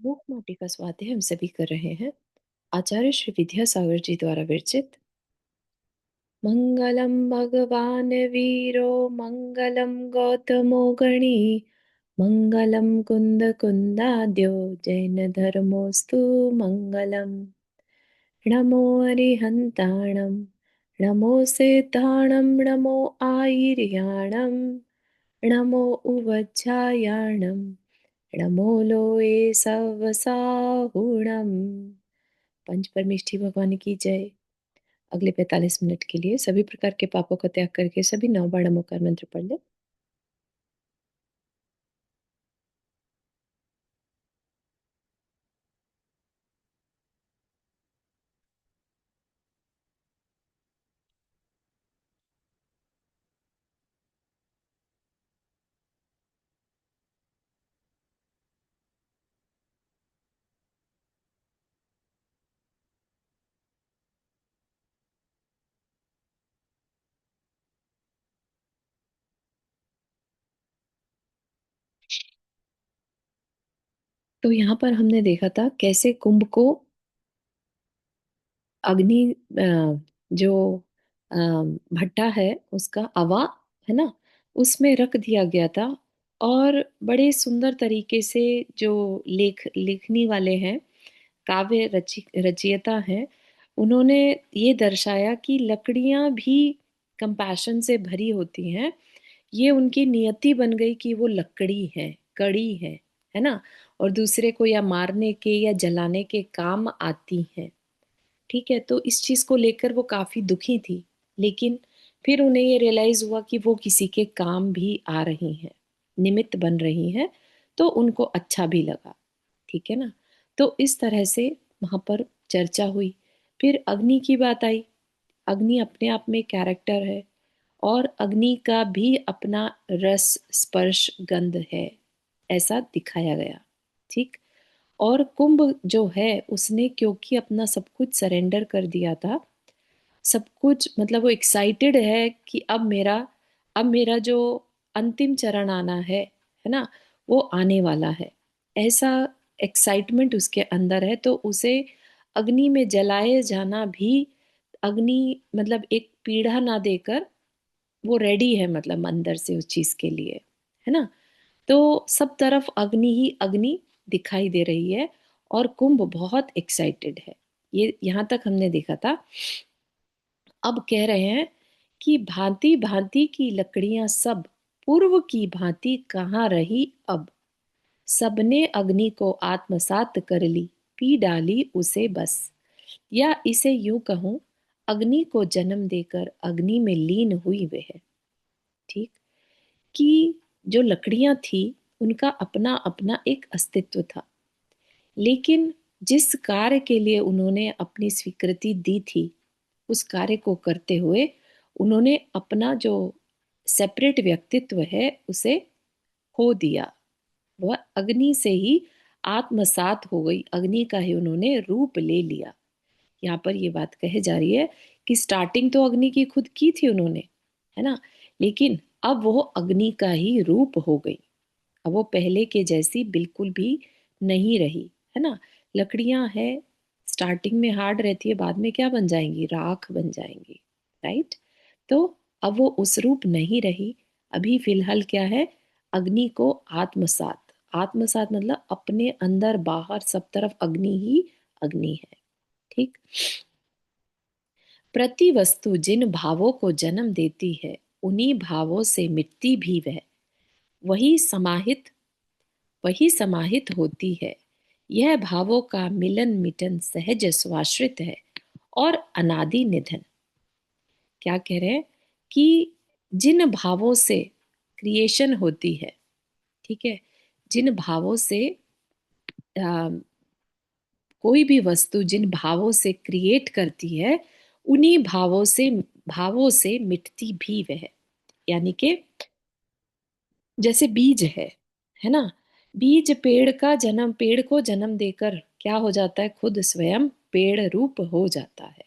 मूक माटी का स्वाध्याय हम सभी कर रहे हैं। आचार्य श्री विद्यासागर जी द्वारा विरचित। मंगलम भगवान वीरो मंगलम गौतमो गणी मंगलम कुंद कुंदाद्यो जैन धर्मोस्तु मंगलम। नमो अरिहंताणं नमो सिद्धाणं नमो आयर्याणं नमो उवज्झायाणं नमो लोए सवसाहुणम। पंच परमेष्ठी भगवान की जय। अगले 45 मिनट के लिए सभी प्रकार के पापों का त्याग करके सभी 9 बार नमोकार मंत्र पढ़ ले। तो यहाँ पर हमने देखा था कैसे कुंभ को अग्नि जो अ, भट्टा है उसका अवा है ना, उसमें रख दिया गया था। और बड़े सुंदर तरीके से जो लिखने वाले हैं, काव्य रचयिता हैं, उन्होंने ये दर्शाया कि लकड़ियां भी कंपैशन से भरी होती हैं। ये उनकी नियति बन गई कि वो लकड़ी है, कड़ी है ना, और दूसरे को या मारने के या जलाने के काम आती हैं। ठीक है, तो इस चीज को लेकर वो काफी दुखी थी। लेकिन फिर उन्हें ये रियलाइज हुआ कि वो किसी के काम भी आ रही हैं, निमित्त बन रही हैं, तो उनको अच्छा भी लगा। ठीक है ना। तो इस तरह से वहां पर चर्चा हुई। फिर अग्नि की बात आई। अग्नि अपने आप में कैरेक्टर है, और अग्नि का भी अपना रस स्पर्श गंध है, ऐसा दिखाया गया। ठीक। और कुंभ जो है उसने क्योंकि अपना सब कुछ सरेंडर कर दिया था, सब कुछ मतलब वो एक्साइटेड है कि अब मेरा जो अंतिम चरण आना है ना, वो आने वाला है। ऐसा एक्साइटमेंट उसके अंदर है, तो उसे अग्नि में जलाए जाना भी, अग्नि मतलब एक पीड़ा ना देकर वो रेडी है, मतलब अंदर से उस चीज के लिए, है ना। तो सब तरफ अग्नि ही अग्नि दिखाई दे रही है, और कुंभ बहुत एक्साइटेड है। ये यहाँ तक हमने देखा था। अब कह रहे हैं कि भांति भांति की लकड़ियां सब पूर्व की भांति कहाँ रही अब। सबने अग्नि को आत्मसात कर ली, पी डाली उसे बस। या इसे यूं कहूं, अग्नि को जन्म देकर अग्नि में लीन हुई वह। ठीक। कि जो लकड़ियां थी उनका अपना अपना एक अस्तित्व था, लेकिन जिस कार्य के लिए उन्होंने अपनी स्वीकृति दी थी, उस कार्य को करते हुए उन्होंने अपना जो सेपरेट व्यक्तित्व है उसे खो दिया। वह अग्नि से ही आत्मसात हो गई, अग्नि का ही उन्होंने रूप ले लिया। यहाँ पर ये बात कही जा रही है कि स्टार्टिंग तो अग्नि की खुद की थी उन्होंने, है ना, लेकिन अब वो अग्नि का ही रूप हो गई। अब वो पहले के जैसी बिल्कुल भी नहीं रही, है ना। लकड़ियां हैं, स्टार्टिंग में हार्ड रहती है, बाद में क्या बन जाएंगी, राख बन जाएंगी। राइट। तो अब वो उस रूप नहीं रही। अभी फिलहाल क्या है, अग्नि को आत्मसात, आत्मसात मतलब अपने अंदर बाहर सब तरफ अग्नि ही अग्नि है। ठीक। प्रति वस्तु जिन भावों को जन्म देती है, उन्हीं भावों से मिटती भी वह। वही समाहित वही समाहित होती है। यह भावों का मिलन मिटन सहज स्वाश्रित है, और अनादि निधन। क्या कह रहे हैं कि जिन भावों से क्रिएशन होती है, ठीक है, जिन भावों से आ, कोई भी वस्तु जिन भावों से क्रिएट करती है, उन्हीं भावों से मिटती भी वह। यानी कि जैसे बीज है ना, बीज पेड़ को जन्म देकर क्या हो जाता है, खुद स्वयं पेड़ रूप हो जाता है।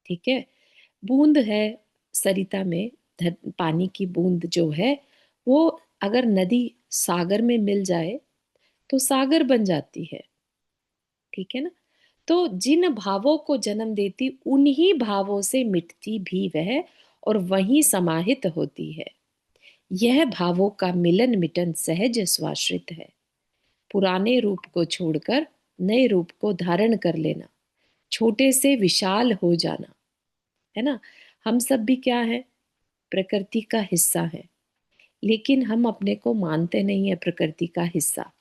ठीक है। बूंद है सरिता में, पानी की बूंद जो है, वो अगर नदी सागर में मिल जाए तो सागर बन जाती है। ठीक है ना? तो जिन भावों को जन्म देती उन्हीं भावों से मिटती भी वह और वहीं समाहित होती है। यह भावों का मिलन मिटन सहज स्वाश्रित है। पुराने रूप को छोड़कर नए रूप को धारण कर लेना, छोटे से विशाल हो जाना, है ना? हम सब भी क्या है? प्रकृति का हिस्सा है, लेकिन हम अपने को मानते नहीं है प्रकृति का हिस्सा।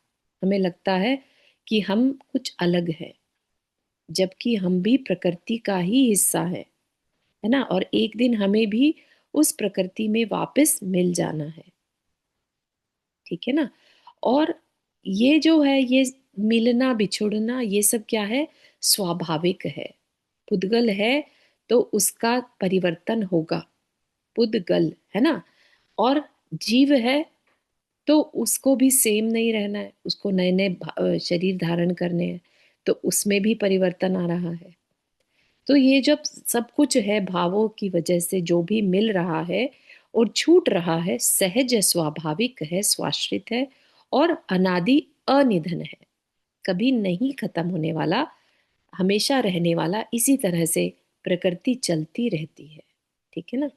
हमें लगता है कि हम कुछ अलग है, जबकि हम भी प्रकृति का ही हिस्सा है ना? और एक दिन हमें भी उस प्रकृति में वापस मिल जाना है, ठीक है ना? और ये जो है, ये मिलना बिछुड़ना, ये सब क्या है? स्वाभाविक है। पुद्गल है तो उसका परिवर्तन होगा, पुद्गल है ना? और जीव है तो उसको भी सेम नहीं रहना है, उसको नए नए शरीर धारण करने हैं, तो उसमें भी परिवर्तन आ रहा है। तो ये जब सब कुछ है, भावों की वजह से जो भी मिल रहा है और छूट रहा है, सहज है, स्वाभाविक है, स्वाश्रित है और अनादि अनिधन है, कभी नहीं खत्म होने वाला, हमेशा रहने वाला। इसी तरह से प्रकृति चलती रहती है, ठीक है ना?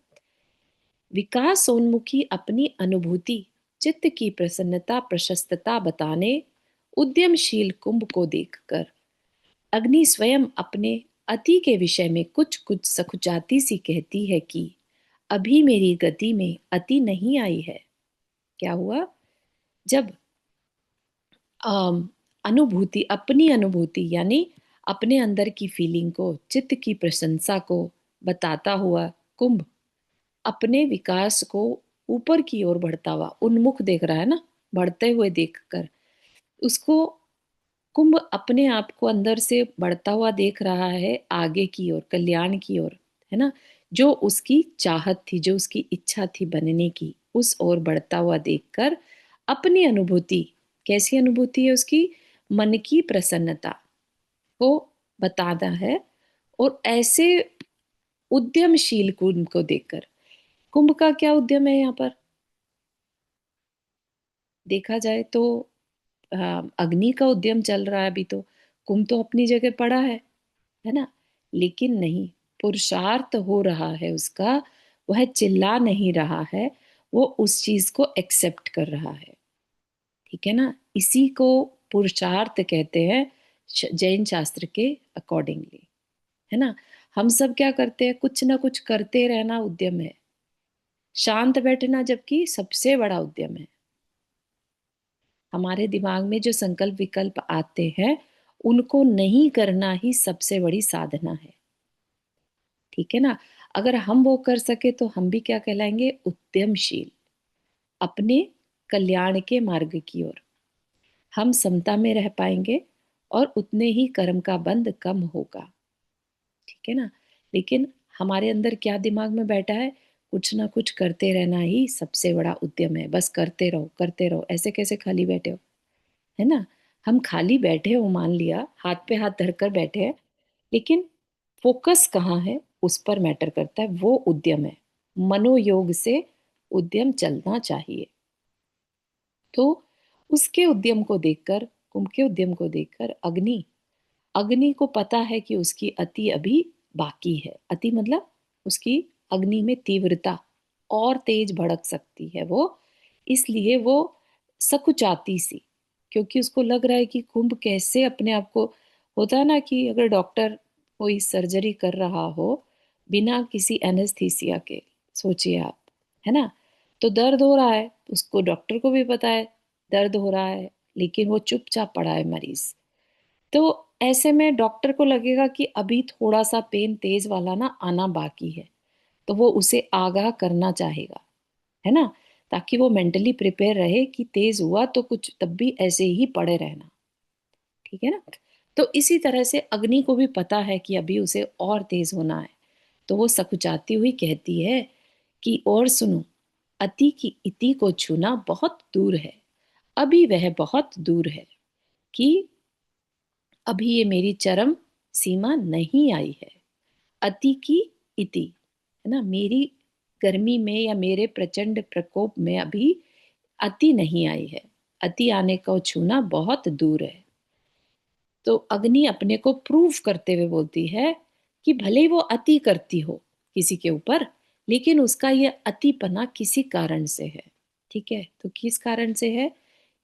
विकासोन्मुखी अपनी अनुभूति, चित्त की प्रसन्नता प्रशस्तता बताने उद्यमशील कुंभ को देखकर अग्नि स्वयं अपने अति के विषय में कुछ कुछ सकुचाती सी कहती है कि अभी मेरी गति में अति नहीं आई है। क्या हुआ? जब अम, अनुभूति, अपनी अनुभूति यानी अपने अंदर की फीलिंग को, चित्त की प्रशंसा को बताता हुआ कुंभ अपने विकास को ऊपर की ओर बढ़ता हुआ उन्मुख देख रहा है ना, बढ़ते हुए देखकर उसको कुंभ अपने आप को अंदर से बढ़ता हुआ देख रहा है आगे की ओर, कल्याण की ओर, है ना? जो उसकी चाहत थी, जो उसकी इच्छा थी बनने की, उस ओर बढ़ता हुआ देखकर अपनी अनुभूति, कैसी अनुभूति है उसकी? मन की प्रसन्नता को बताना है। और ऐसे उद्यमशील कुंभ को देखकर, कुंभ का क्या उद्यम है यहाँ पर देखा जाए तो? अग्नि का उद्यम चल रहा है अभी तो, कुंभ तो अपनी जगह पड़ा है ना? लेकिन नहीं, पुरुषार्थ हो रहा है उसका, वह चिल्ला नहीं रहा है, वो उस चीज को एक्सेप्ट कर रहा है, ठीक है ना? इसी को पुरुषार्थ कहते हैं जैन शास्त्र के अकॉर्डिंगली, है ना? हम सब क्या करते हैं? कुछ ना कुछ करते रहना उद्यम है, शांत बैठना जबकि सबसे बड़ा उद्यम है। हमारे दिमाग में जो संकल्प विकल्प आते हैं उनको नहीं करना ही सबसे बड़ी साधना है, ठीक है ना? अगर हम वो कर सके तो हम भी क्या कहलाएंगे? उद्यमशील, अपने कल्याण के मार्ग की ओर हम समता में रह पाएंगे और उतने ही कर्म का बंध कम होगा, ठीक है ना? लेकिन हमारे अंदर क्या दिमाग में बैठा है? कुछ ना कुछ करते रहना ही सबसे बड़ा उद्यम है, बस करते रहो करते रहो। ऐसे कैसे खाली बैठे हो, है ना? हम खाली बैठे हो, मान लिया, हाथ पे हाथ धरकर बैठे हैं, लेकिन फोकस कहाँ है उस पर मैटर करता है, वो उद्यम है। मनोयोग से उद्यम चलना चाहिए। तो उसके उद्यम को देखकर, कुंभ के उद्यम को देखकर अग्नि, अग्नि को पता है कि उसकी अति अभी बाकी है। अति मतलब उसकी अग्नि में तीव्रता और तेज भड़क सकती है वो, इसलिए वो सकुचाती सी, क्योंकि उसको लग रहा है कि कुंभ कैसे अपने आप को, होता है ना कि अगर डॉक्टर कोई सर्जरी कर रहा हो बिना किसी एनेस्थीसिया के, सोचिए आप, है ना? तो दर्द हो रहा है, उसको डॉक्टर को भी पता है दर्द हो रहा है, लेकिन वो चुपचाप पड़ा है मरीज। तो ऐसे में डॉक्टर को लगेगा कि अभी थोड़ा सा पेन तेज वाला ना आना बाकी है, तो वो उसे आगाह करना चाहेगा, है ना? ताकि वो मेंटली प्रिपेयर रहे कि तेज हुआ तो कुछ तब भी ऐसे ही पड़े रहना, ठीक है ना? तो इसी तरह से अग्नि को भी पता है कि अभी उसे और तेज होना है, तो वो सकुचाती हुई कहती है कि और सुनो, अति की इति को छूना बहुत दूर है, अभी वह बहुत दूर है, कि अभी ये मेरी चरम सीमा नहीं आई है। अति की इति, है ना? मेरी गर्मी में या मेरे प्रचंड प्रकोप में अभी अति नहीं आई है, अति आने को छूना बहुत दूर है। तो अग्नि अपने को प्रूव करते हुए बोलती है कि भले ही वो अति करती हो किसी के ऊपर, लेकिन उसका ये अतिपना किसी कारण से है। ठीक है, तो किस कारण से है?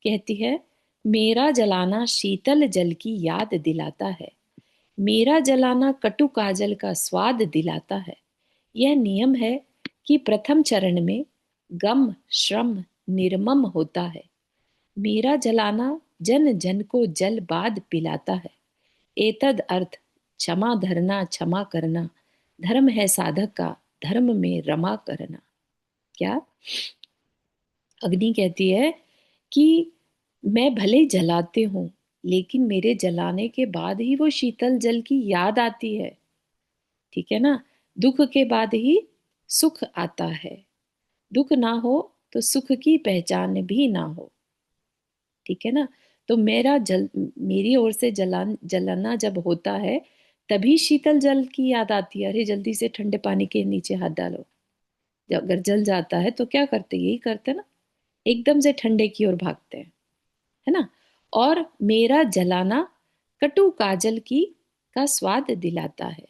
कहती है, मेरा जलाना शीतल जल की याद दिलाता है, मेरा जलाना कटु काजल का स्वाद दिलाता है। यह नियम है कि प्रथम चरण में गम श्रम निर्मम होता है, मेरा जलाना जन जन को जल बाद पिलाता है। एतद अर्थ क्षमा धरना क्षमा करना, धर्म है साधक का, धर्म में रमा करना। क्या अग्नि कहती है कि मैं भले जलाते हूं, लेकिन मेरे जलाने के बाद ही वो शीतल जल की याद आती है। ठीक है ना? दुख के बाद ही सुख आता है, दुख ना हो तो सुख की पहचान भी ना हो। ठीक है ना? तो मेरी ओर से जलाना जब होता है, तभी शीतल जल की याद आती है। अरे जल्दी से ठंडे पानी के नीचे हाथ डालो। जब अगर जल जाता है तो क्या करते, यही करते ना, एकदम से ठंडे की ओर भागते हैं, है ना? और मेरा जलाना कटु काजल की का स्वाद दिलाता है।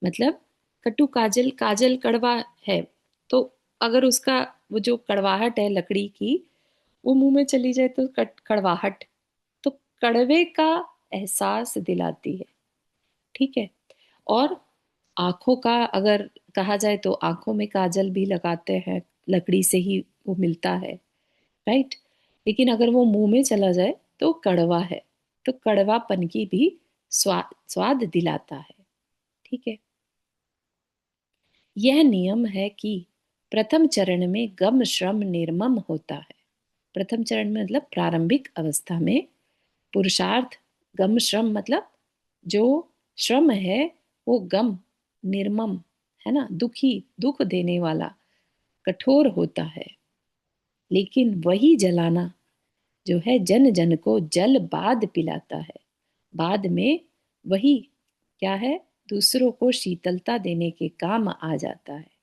मतलब कटु काजल, काजल कड़वा है, तो अगर उसका वो जो कड़वाहट है लकड़ी की, वो मुंह में चली जाए तो कड़वाहट, तो कड़वे का एहसास दिलाती है। ठीक है। और आंखों का अगर कहा जाए तो आंखों में काजल भी लगाते हैं, लकड़ी से ही वो मिलता है, राइट? लेकिन अगर वो मुंह में चला जाए तो कड़वा है, तो कड़वापन की भी स्वाद दिलाता है। ठीक है। यह नियम है कि प्रथम चरण में गम श्रम निर्मम होता है। प्रथम चरण में मतलब प्रारंभिक अवस्था में पुरुषार्थ, गम श्रम मतलब जो श्रम है वो गम, निर्मम, है ना, दुखी, दुख देने वाला, कठोर होता है। लेकिन वही जलाना जो है जन जन को जल बाद पिलाता है। बाद में वही क्या है, दूसरों को शीतलता देने के काम आ जाता है।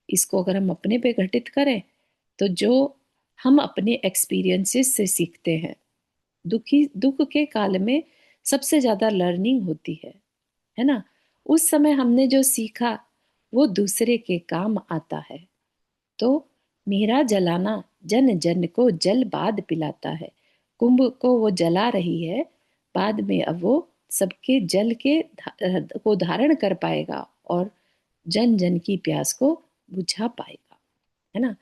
इसको अगर हम अपने पे घटित करें, तो जो हम अपने एक्सपीरियंसेस से सीखते हैं, दुख के काल में सबसे ज्यादा लर्निंग होती है ना? उस समय हमने जो सीखा वो दूसरे के काम आता है। तो मेरा जलाना जन जन को जल बाद पिलाता है। कुंभ को वो जला रही है, बाद में अब वो सबके जल के को धारण कर पाएगा और जन जन की प्यास को बुझा पाएगा, है ना?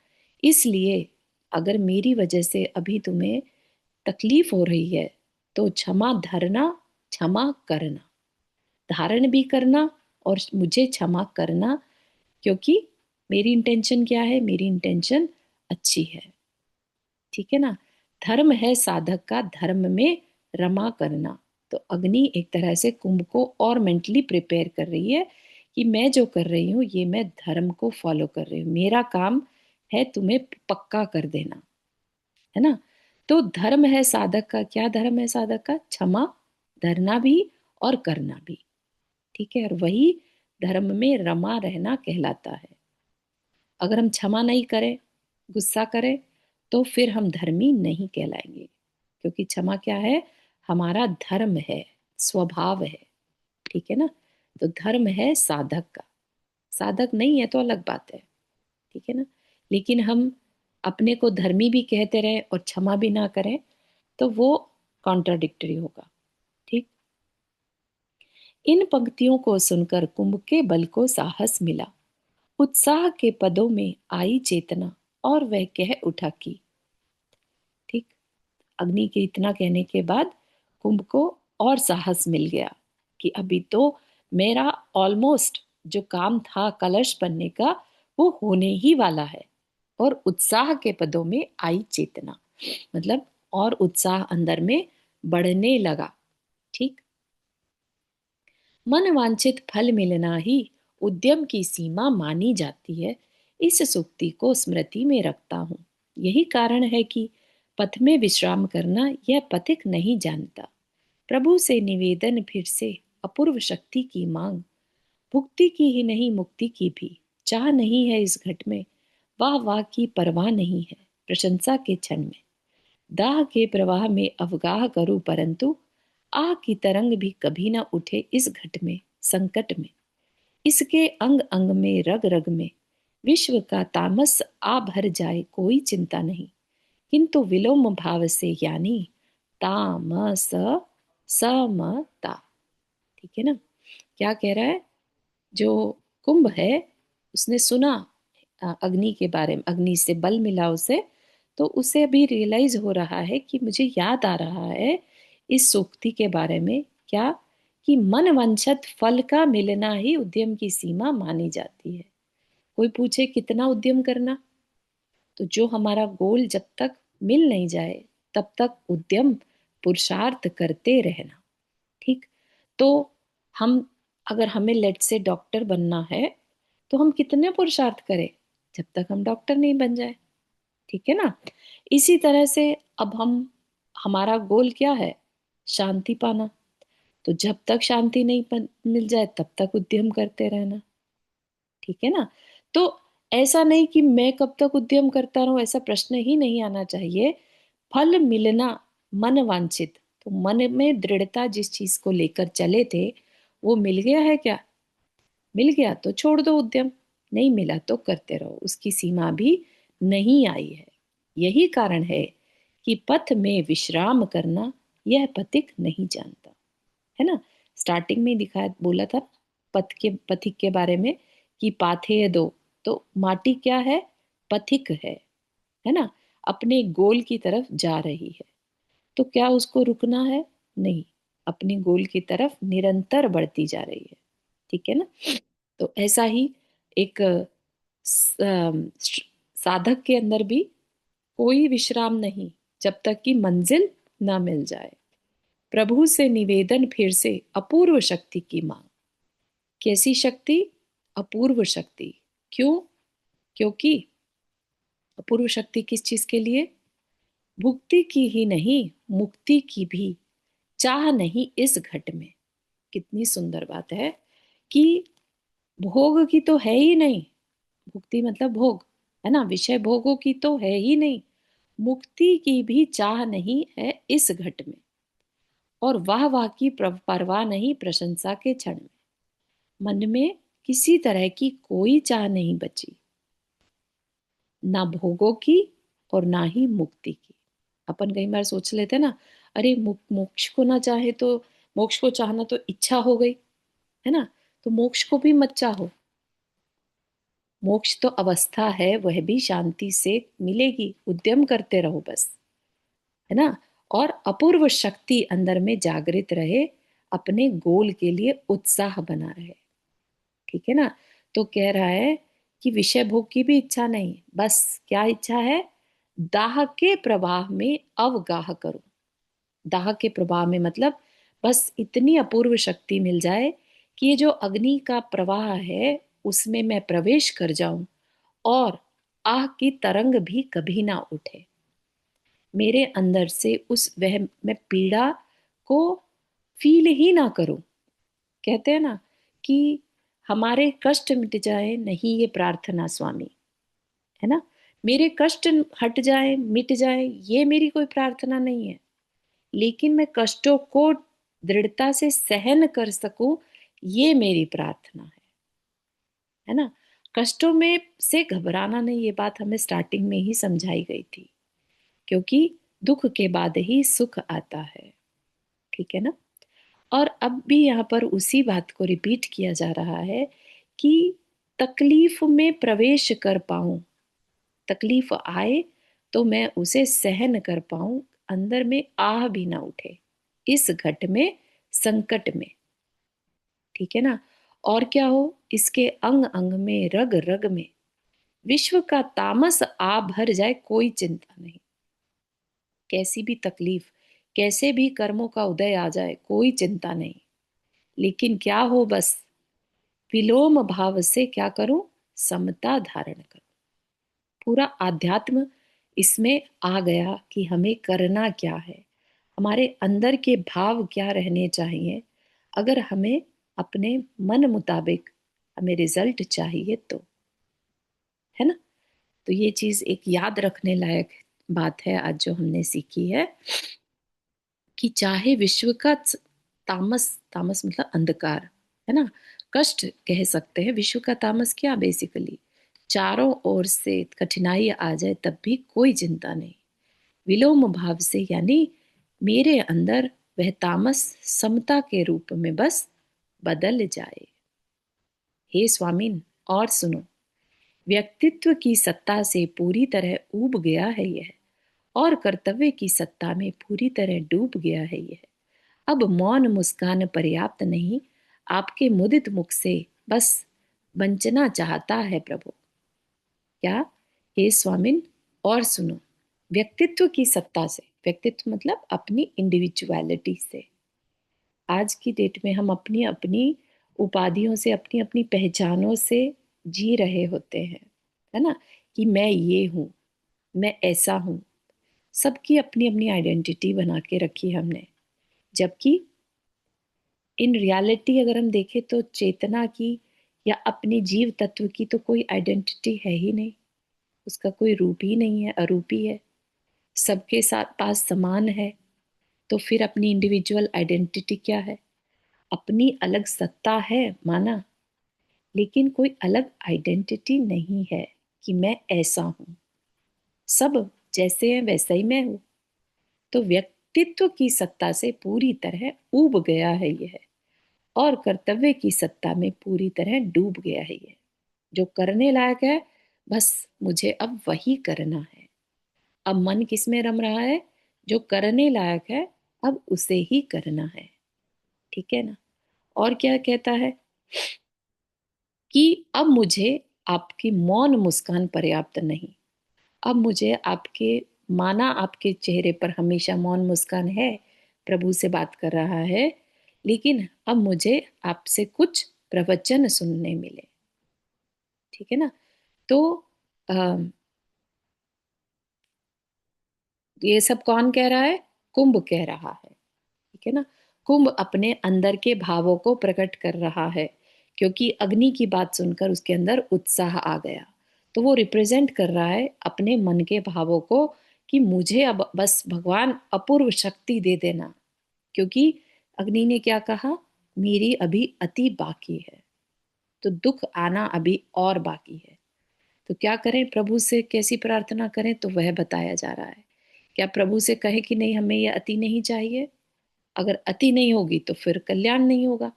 इसलिए अगर मेरी वजह से अभी तुम्हें तकलीफ हो रही है, तो क्षमा धरना क्षमा करना, धारण भी करना और मुझे क्षमा करना, क्योंकि मेरी इंटेंशन क्या है, मेरी इंटेंशन अच्छी है। ठीक है ना? धर्म है साधक का, धर्म में रमा करना। तो अग्नि एक तरह से कुंभ को और मेंटली प्रिपेयर कर रही है कि मैं जो कर रही हूँ ये मैं धर्म को फॉलो कर रही हूँ, मेरा काम है तुम्हें पक्का कर देना, है ना? तो धर्म है साधक का, क्या धर्म है साधक का? क्षमा, धरना भी और करना भी। ठीक है, और वही धर्म में रमा रहना कहलाता है। अगर हम क्षमा नहीं करें, गुस्सा करें, तो फिर हम धर्मी नहीं कहलाएंगे, क्योंकि क्षमा क्या है, हमारा धर्म है, स्वभाव है। ठीक है ना? तो धर्म है साधक का, साधक नहीं है तो अलग बात है। ठीक है ना? लेकिन हम अपने को धर्मी भी कहते रहे और क्षमा भी ना करें, तो वो कॉन्ट्राडिक्टरी होगा। ठीक। इन पंक्तियों को सुनकर कुंभ के बल को साहस मिला, उत्साह के पदों में आई चेतना, और वह कह उठा कि, ठीक, अग्नि के इतना कहने के बाद कुंभ को और साहस मिल गया कि अभी तो मेरा ऑलमोस्ट जो काम था कलश बनने का वो होने ही वाला है। और उत्साह के पदों में आई चेतना मतलब और उत्साह अंदर में बढ़ने लगा। ठीक। मन वांछित फल मिलना ही उद्यम की सीमा मानी जाती है, इस सूक्ति को स्मृति में रखता हूँ। यही कारण है कि पथ में विश्राम करना यह पथिक नहीं जानता। प्रभु से निवेदन फिर से, अपूर्व शक्ति की मांग, भुक्ति की ही नहीं मुक्ति की भी चाह नहीं है इस घट में, वाह वाह की परवाह नहीं है प्रशंसा के क्षण में, दाह के प्रवाह में अवगाह करूं परंतु आह की तरंग भी कभी न उठे इस घट में, संकट में। इसके अंग अंग में, रग रग में, विश्व का तामस आ भर जाए कोई चिंता नहीं। किंतु विलोम भाव से यानी तामस समता। ठीक है ना? क्या कह रहा है? जो कुंभ है उसने सुना अग्नि के बारे में, अग्नि से बल मिला उसे, तो उसे अभी रियलाइज हो रहा है कि मुझे याद आ रहा है इस सूक्ति के बारे में, क्या, कि मन वांछित फल का मिलना ही उद्यम की सीमा मानी जाती है। कोई पूछे कितना उद्यम करना, तो जो हमारा गोल जब तक मिल नहीं जाए तब तक उद्यम, पुरुषार्थ करते रहना। ठीक। तो हम, अगर हमें लेट से डॉक्टर बनना है तो हम कितने पुरुषार्थ करें जब तक हम डॉक्टर नहीं बन जाए। ठीक है ना? इसी तरह से अब हमारा गोल क्या है? शांति पाना। तो जब तक शांति नहीं मिल जाए तब तक उद्यम करते रहना। ठीक है ना? तो ऐसा नहीं कि मैं कब तक उद्यम करता रहूं, ऐसा प्रश्न ही नहीं आना चाहिए। फल मिलना मन वांछित, तो मन में दृढ़ता जिस चीज को लेकर चले थे वो मिल गया है क्या? मिल गया तो छोड़ दो उद्यम, नहीं मिला तो करते रहो, उसकी सीमा भी नहीं आई है। यही कारण है कि पथ में विश्राम करना यह पथिक नहीं जानता। है ना? स्टार्टिंग में ही दिखाया, बोला था पथिक के बारे में कि पाथेय दो, तो माटी क्या है? पथिक है ना? अपने गोल की तरफ जा रही है, तो क्या उसको रुकना है? नहीं, अपने गोल की तरफ निरंतर बढ़ती जा रही है। ठीक है ना? तो ऐसा ही एक साधक के अंदर भी कोई विश्राम नहीं जब तक कि मंजिल ना मिल जाए। प्रभु से निवेदन फिर से अपूर्व शक्ति की मांग। कैसी शक्ति? अपूर्व शक्ति। क्यों? क्योंकि अपूर्व शक्ति किस चीज के लिए? भुक्ति की ही नहीं, मुक्ति की भी चाह नहीं इस घट में। कितनी सुंदर बात है कि भोग की तो है ही नहीं, भुक्ति मतलब भोग, है ना? विषय भोगों की तो है ही नहीं, मुक्ति की भी चाह नहीं है इस घट में। और वाह वाह की परवाह नहीं प्रशंसा के क्षण में। मन में किसी तरह की कोई चाह नहीं बची, ना भोगों की और ना ही मुक्ति की। अपन कई बार सोच लेते हैं ना, अरे मोक्ष को ना चाहे तो, मोक्ष को चाहना तो इच्छा हो गई, है ना? तो मोक्ष को भी मत चाहो। मोक्ष तो अवस्था है, वह भी शांति से मिलेगी, उद्यम करते रहो बस। है ना? और अपूर्व शक्ति अंदर में जागृत रहे, अपने गोल के लिए उत्साह बना रहे। ठीक है ना? तो कह रहा है कि विषय भोग की भी इच्छा नहीं, बस क्या इच्छा है? दाह के प्रवाह में अवगाह करो। दाह के प्रवाह में मतलब बस इतनी अपूर्व शक्ति मिल जाए कि ये जो अग्नि का प्रवाह है उसमें मैं प्रवेश कर जाऊं, और आह की तरंग भी कभी ना उठे मेरे अंदर से, उस वह मैं पीड़ा को फील ही ना करूं। कहते हैं ना कि हमारे कष्ट मिट जाए, नहीं ये प्रार्थना स्वामी, है ना? मेरे कष्ट हट जाए, मिट जाए, ये मेरी कोई प्रार्थना नहीं है, लेकिन मैं कष्टों को दृढ़ता से सहन कर सकूं, ये मेरी प्रार्थना है ना? कष्टों में से घबराना नहीं, ये बात हमें स्टार्टिंग में ही समझाई गई थी, क्योंकि दुख के बाद ही सुख आता है। ठीक है ना? और अब भी यहाँ पर उसी बात को रिपीट किया जा रहा है कि तकलीफ में प्रवेश कर पाऊं, तकलीफ आए तो मैं उसे सहन कर पाऊं, अंदर में आह भी ना उठे इस घट में, संकट में। ठीक है ना? और क्या हो? इसके अंग अंग में, रग रग में, विश्व का तामस आ भर जाए कोई चिंता नहीं। कैसी भी तकलीफ, कैसे भी कर्मों का उदय आ जाए, कोई चिंता नहीं, लेकिन क्या हो? बस विलोम भाव से क्या करूं? समता धारण करूं। पूरा आध्यात्म इसमें आ गया कि हमें करना क्या है, हमारे अंदर के भाव क्या रहने चाहिए, अगर हमें अपने मन मुताबिक हमें रिजल्ट चाहिए तो। है ना? तो ये चीज एक याद रखने लायक बात है आज जो हमने सीखी है, कि चाहे विश्व का तामस, तामस मतलब अंधकार, है ना, कष्ट कह सकते हैं। विश्व का तामस क्या, बेसिकली चारों ओर से कठिनाई आ जाए तब भी कोई चिंता नहीं, विलोम भाव से, यानी मेरे अंदर वह तामस समता के रूप में बस बदल जाए। हे स्वामीन, और सुनो, व्यक्तित्व की सत्ता से पूरी तरह ऊब गया है यह, और कर्तव्य की सत्ता में पूरी तरह डूब गया है यह। अब मौन मुस्कान पर्याप्त नहीं, आपके मुदित मुख से बस वंचना चाहता है प्रभु। क्या? हे स्वामिन, और सुनो, व्यक्तित्व की सत्ता से, व्यक्तित्व मतलब अपनी इंडिविजुअलिटी से, आज की डेट में हम अपनी अपनी उपाधियों से, अपनी अपनी पहचानों से जी रहे होते हैं, है ना, कि मैं ये हूं, मैं ऐसा हूं। सबकी अपनी अपनी आइडेंटिटी बना के रखी हमने, जबकि इन रियलिटी अगर हम देखें तो चेतना की या अपने जीव तत्व की तो कोई आइडेंटिटी है ही नहीं, उसका कोई रूप ही नहीं है, अरूपी है, सबके साथ पास समान है। तो फिर अपनी इंडिविजुअल आइडेंटिटी क्या है? अपनी अलग सत्ता है माना, लेकिन कोई अलग आइडेंटिटी नहीं है कि मैं ऐसा हूं। सब जैसे हैं वैसा ही मैं हूं। तो व्यक्तित्व की सत्ता से पूरी तरह ऊब गया है यह, और कर्तव्य की सत्ता में पूरी तरह डूब गया है यह। जो करने लायक है, बस मुझे अब वही करना है। अब मन किस में रम रहा है? जो करने लायक है, अब उसे ही करना है। ठीक है ना? और क्या कहता है कि अब मुझे आपकी मौन मुस्कान पर्याप्त नहीं। अब मुझे आपके, माना आपके चेहरे पर हमेशा मौन मुस्कान है, प्रभु से बात कर रहा है, लेकिन अब मुझे आपसे कुछ प्रवचन सुनने मिले। ठीक है ना? तो ये सब कौन कह रहा है? कुंभ कह रहा है। ठीक है ना? कुंभ अपने अंदर के भावों को प्रकट कर रहा है, क्योंकि अग्नि की बात सुनकर उसके अंदर उत्साह आ गया। तो वो रिप्रेजेंट कर रहा है अपने मन के भावों को, कि मुझे अब बस भगवान अपूर्व शक्ति दे देना। क्योंकि अग्नि ने क्या कहा? मेरी अभी अति बाकी है, तो दुख आना अभी और बाकी है। तो क्या करें? प्रभु से कैसी प्रार्थना करें? तो वह बताया जा रहा है। क्या प्रभु से कहे कि नहीं, हमें यह अति नहीं चाहिए? अगर अति नहीं होगी तो फिर कल्याण नहीं होगा।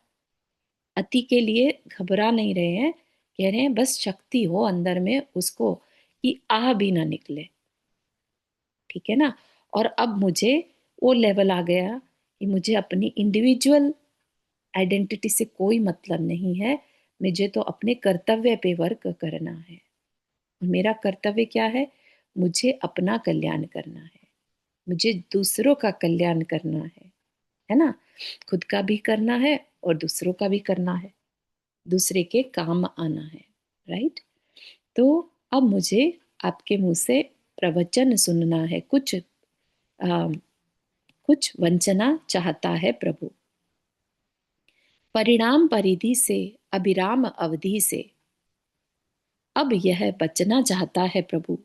अति के लिए घबरा नहीं रहे हैं, कह रहे हैं बस शक्ति हो अंदर में उसको, कि आह भी ना निकले। ठीक है ना? और अब मुझे वो लेवल आ गया कि मुझे अपनी इंडिविजुअल आइडेंटिटी से कोई मतलब नहीं है, मुझे तो अपने कर्तव्य पे वर्क करना है। और मेरा कर्तव्य क्या है? मुझे अपना कल्याण करना है, मुझे दूसरों का कल्याण करना है ना? खुद का भी करना है और दूसरों का भी करना है, दूसरे के काम आना है। राइट? तो अब मुझे आपके मुंह से प्रवचन सुनना है, कुछ वंचना चाहता है प्रभु। परिणाम परिधि से, अभिराम अवधि से, अब यह बचना चाहता है प्रभु।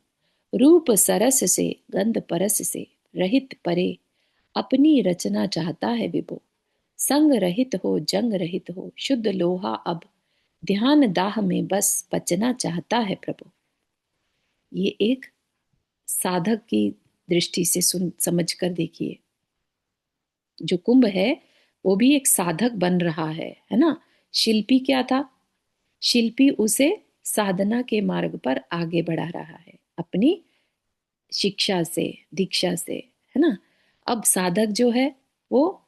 रूप सरस से, गंध परस से रहित परे, अपनी रचना चाहता है विभो। संग रहित हो, जंग रहित हो, शुद्ध लोहा अब ध्यान दाह में बस बचना चाहता है प्रभु। ये एक साधक की दृष्टि से सुन समझ कर देखिए। जो कुंभ है वो भी एक साधक बन रहा है ना? शिल्पी क्या था? शिल्पी उसे साधना के मार्ग पर आगे बढ़ा रहा है अपनी शिक्षा से, दीक्षा से, है ना? अब साधक जो है वो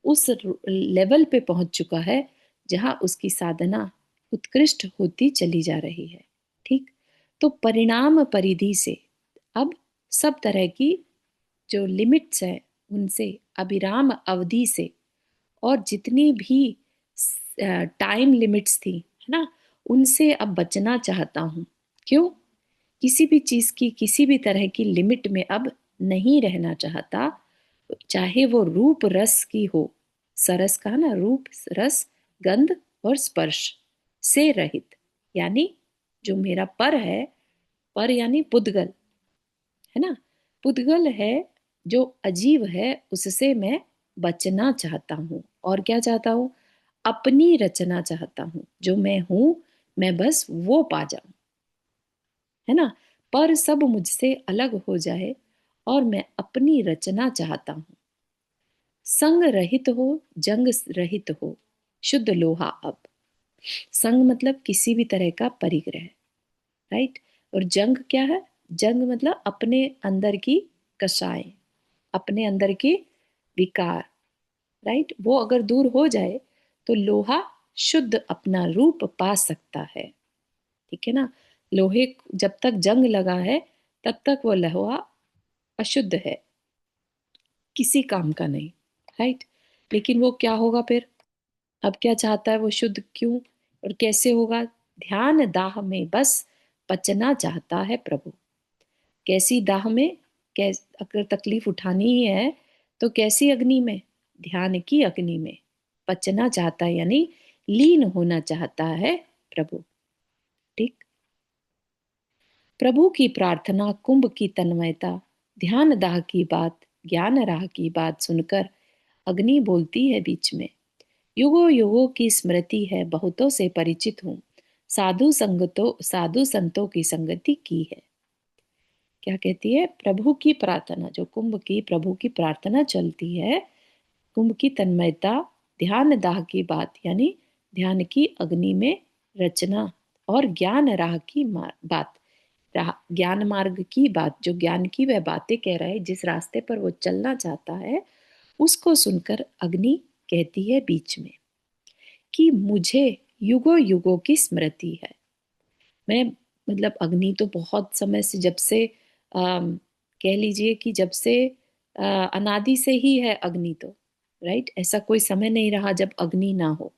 उस लेवल पे पहुंच चुका है जहां उसकी साधना उत्कृष्ट होती चली जा रही है। ठीक? तो परिणाम परिधि से, अब सब तरह की जो लिमिट्स है उनसे, अविराम अवधि से, और जितनी भी टाइम लिमिट्स थी, है ना, उनसे अब बचना चाहता हूं। क्यों? किसी भी चीज की, किसी भी तरह की लिमिट में अब नहीं रहना चाहता, चाहे वो रूप रस की हो। सरस कहा ना, रूप रस गंध और स्पर्श से रहित, यानी जो मेरा पर है, पर यानी पुद्गल, है ना? पुद्गल है जो अजीब है, उससे मैं बचना चाहता हूँ। और क्या चाहता हूँ? अपनी रचना चाहता हूँ, जो मैं हूँ मैं बस वो पा जाऊं, है ना। पर सब मुझसे अलग हो जाए और मैं अपनी रचना चाहता हूँ। संग रहित हो, जंग रहित हो, शुद्ध लोहा अब। संग मतलब किसी भी तरह का परिग्रह, राइट। और जंग क्या है? जंग मतलब अपने अंदर की कषाय, अपने अंदर के विकार, राइट। वो अगर दूर हो जाए तो लोहा शुद्ध अपना रूप पा सकता है, ठीक है ना। लोहे जब तक जंग लगा है तब तक वो लोहा अशुद्ध है, किसी काम का नहीं, राइट। लेकिन वो क्या होगा फिर? अब क्या चाहता है वो? शुद्ध क्यों और कैसे होगा? ध्यान दाह में बस पचना चाहता है प्रभु। कैसी दाह में? अगर तकलीफ उठानी ही है तो कैसी अग्नि में? ध्यान की अग्नि में पचना चाहता है, यानी लीन होना चाहता है प्रभु, ठीक। प्रभु की प्रार्थना, कुंभ की तन्मयता, ध्यान दाह की बात, ज्ञान राह की बात सुनकर अग्नि बोलती है बीच में, युगों युगों की स्मृति है, बहुतों से परिचित हूँ, साधु संतों की संगति की है। क्या कहती है? प्रभु की प्रार्थना, जो कुंभ की प्रभु की प्रार्थना चलती है, कुंभ की तन्मयता, ध्यान दाह की बात यानी ध्यान की अग्नि में रचना, और ज्ञान राह की बात, ज्ञान मार्ग की बात, जो ज्ञान की वह बातें कह रहा है, जिस रास्ते पर वो चलना चाहता है, उसको सुनकर अग्नि कहती है बीच में कि मुझे युगों युगों की स्मृति है। मैं मतलब अग्नि तो बहुत समय से, जब से कह लीजिए कि जब से अनादि से ही है अग्नि तो, राइट। ऐसा कोई समय नहीं रहा जब अग्नि ना हो।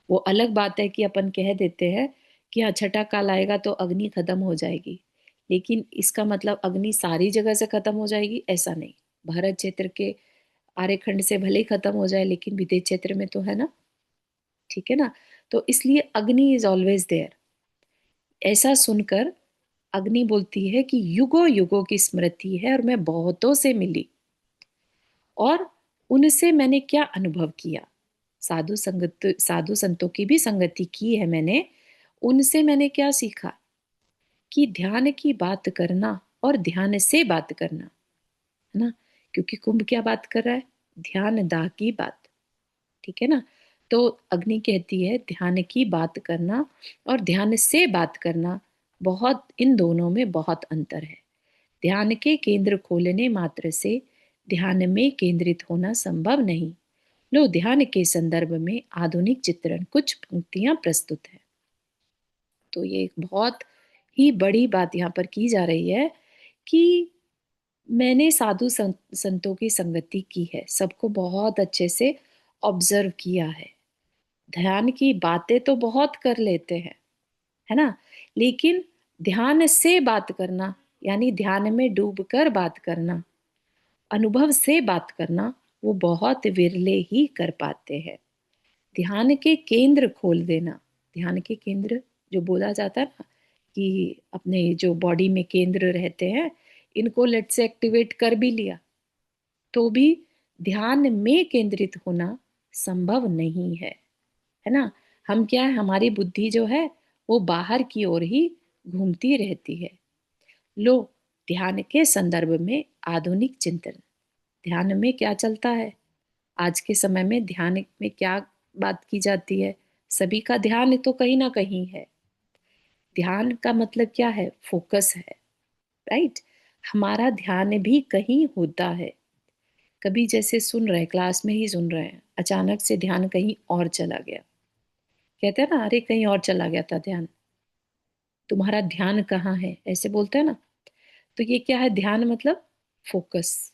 वो अलग बात है कि अपन कह देते हैं कि हाँ छठा काल आएगा तो अग्नि खत्म हो जाएगी, लेकिन इसका मतलब अग्नि सारी जगह से खत्म हो जाएगी ऐसा नहीं। भारत क्षेत्र के आर्यखंड से भले ही खत्म हो जाए लेकिन विदेश क्षेत्र में तो है ना, ठीक है ना। तो इसलिए अग्नि इज ऑलवेज देयर। ऐसा सुनकर अग्नि बोलती है कि युगों युगों की स्मृति है और मैं बहुतों से मिली, और उनसे मैंने क्या अनुभव किया। साधु संतों की भी संगति की है मैंने। उनसे मैंने क्या सीखा कि ध्यान की बात करना और ध्यान से बात करना, है ना। क्योंकि कुंभ क्या बात कर रहा है? ध्यान दाह की बात, ठीक है ना। तो अग्नि कहती है ध्यान की बात करना और ध्यान से बात करना, बहुत, इन दोनों में बहुत अंतर है। ध्यान के केंद्र खोलने मात्र से ध्यान में केंद्रित होना संभव नहीं। लो ध्यान के संदर्भ में आधुनिक चित्रण, कुछ पंक्तियां प्रस्तुत है। तो ये एक बहुत ही बड़ी बात यहाँ पर की जा रही है कि मैंने संतों की संगति की है, सबको बहुत अच्छे से ऑब्जर्व किया है। ध्यान की बातें तो बहुत कर लेते हैं, है ना, लेकिन ध्यान से बात करना, यानी ध्यान में डूबकर बात करना, अनुभव से बात करना, वो बहुत विरले ही कर पाते हैं। ध्यान के केंद्र खोल देना, ध्यान के केंद्र जो बोला जाता है ना कि अपने जो बॉडी में केंद्र रहते हैं, इनको लेट से एक्टिवेट कर भी लिया तो भी ध्यान में केंद्रित होना संभव नहीं है ना। हम क्या है, हमारी बुद्धि जो है वो बाहर की ओर ही घूमती रहती है। लो ध्यान के संदर्भ में आधुनिक चिंतन, ध्यान में क्या चलता है आज के समय में? ध्यान में क्या बात की जाती है? सभी का ध्यान तो कहीं ना कहीं है। ध्यान का मतलब क्या है? फोकस है, राइट। हमारा ध्यान भी कहीं होता है। कभी जैसे सुन रहे, क्लास में ही सुन रहे हैं, अचानक से ध्यान कहीं और चला गया, कहते हैं ना, अरे कहीं और चला गया था ध्यान, तुम्हारा ध्यान कहाँ है, ऐसे बोलते हैं ना। तो ये क्या है? ध्यान मतलब फोकस।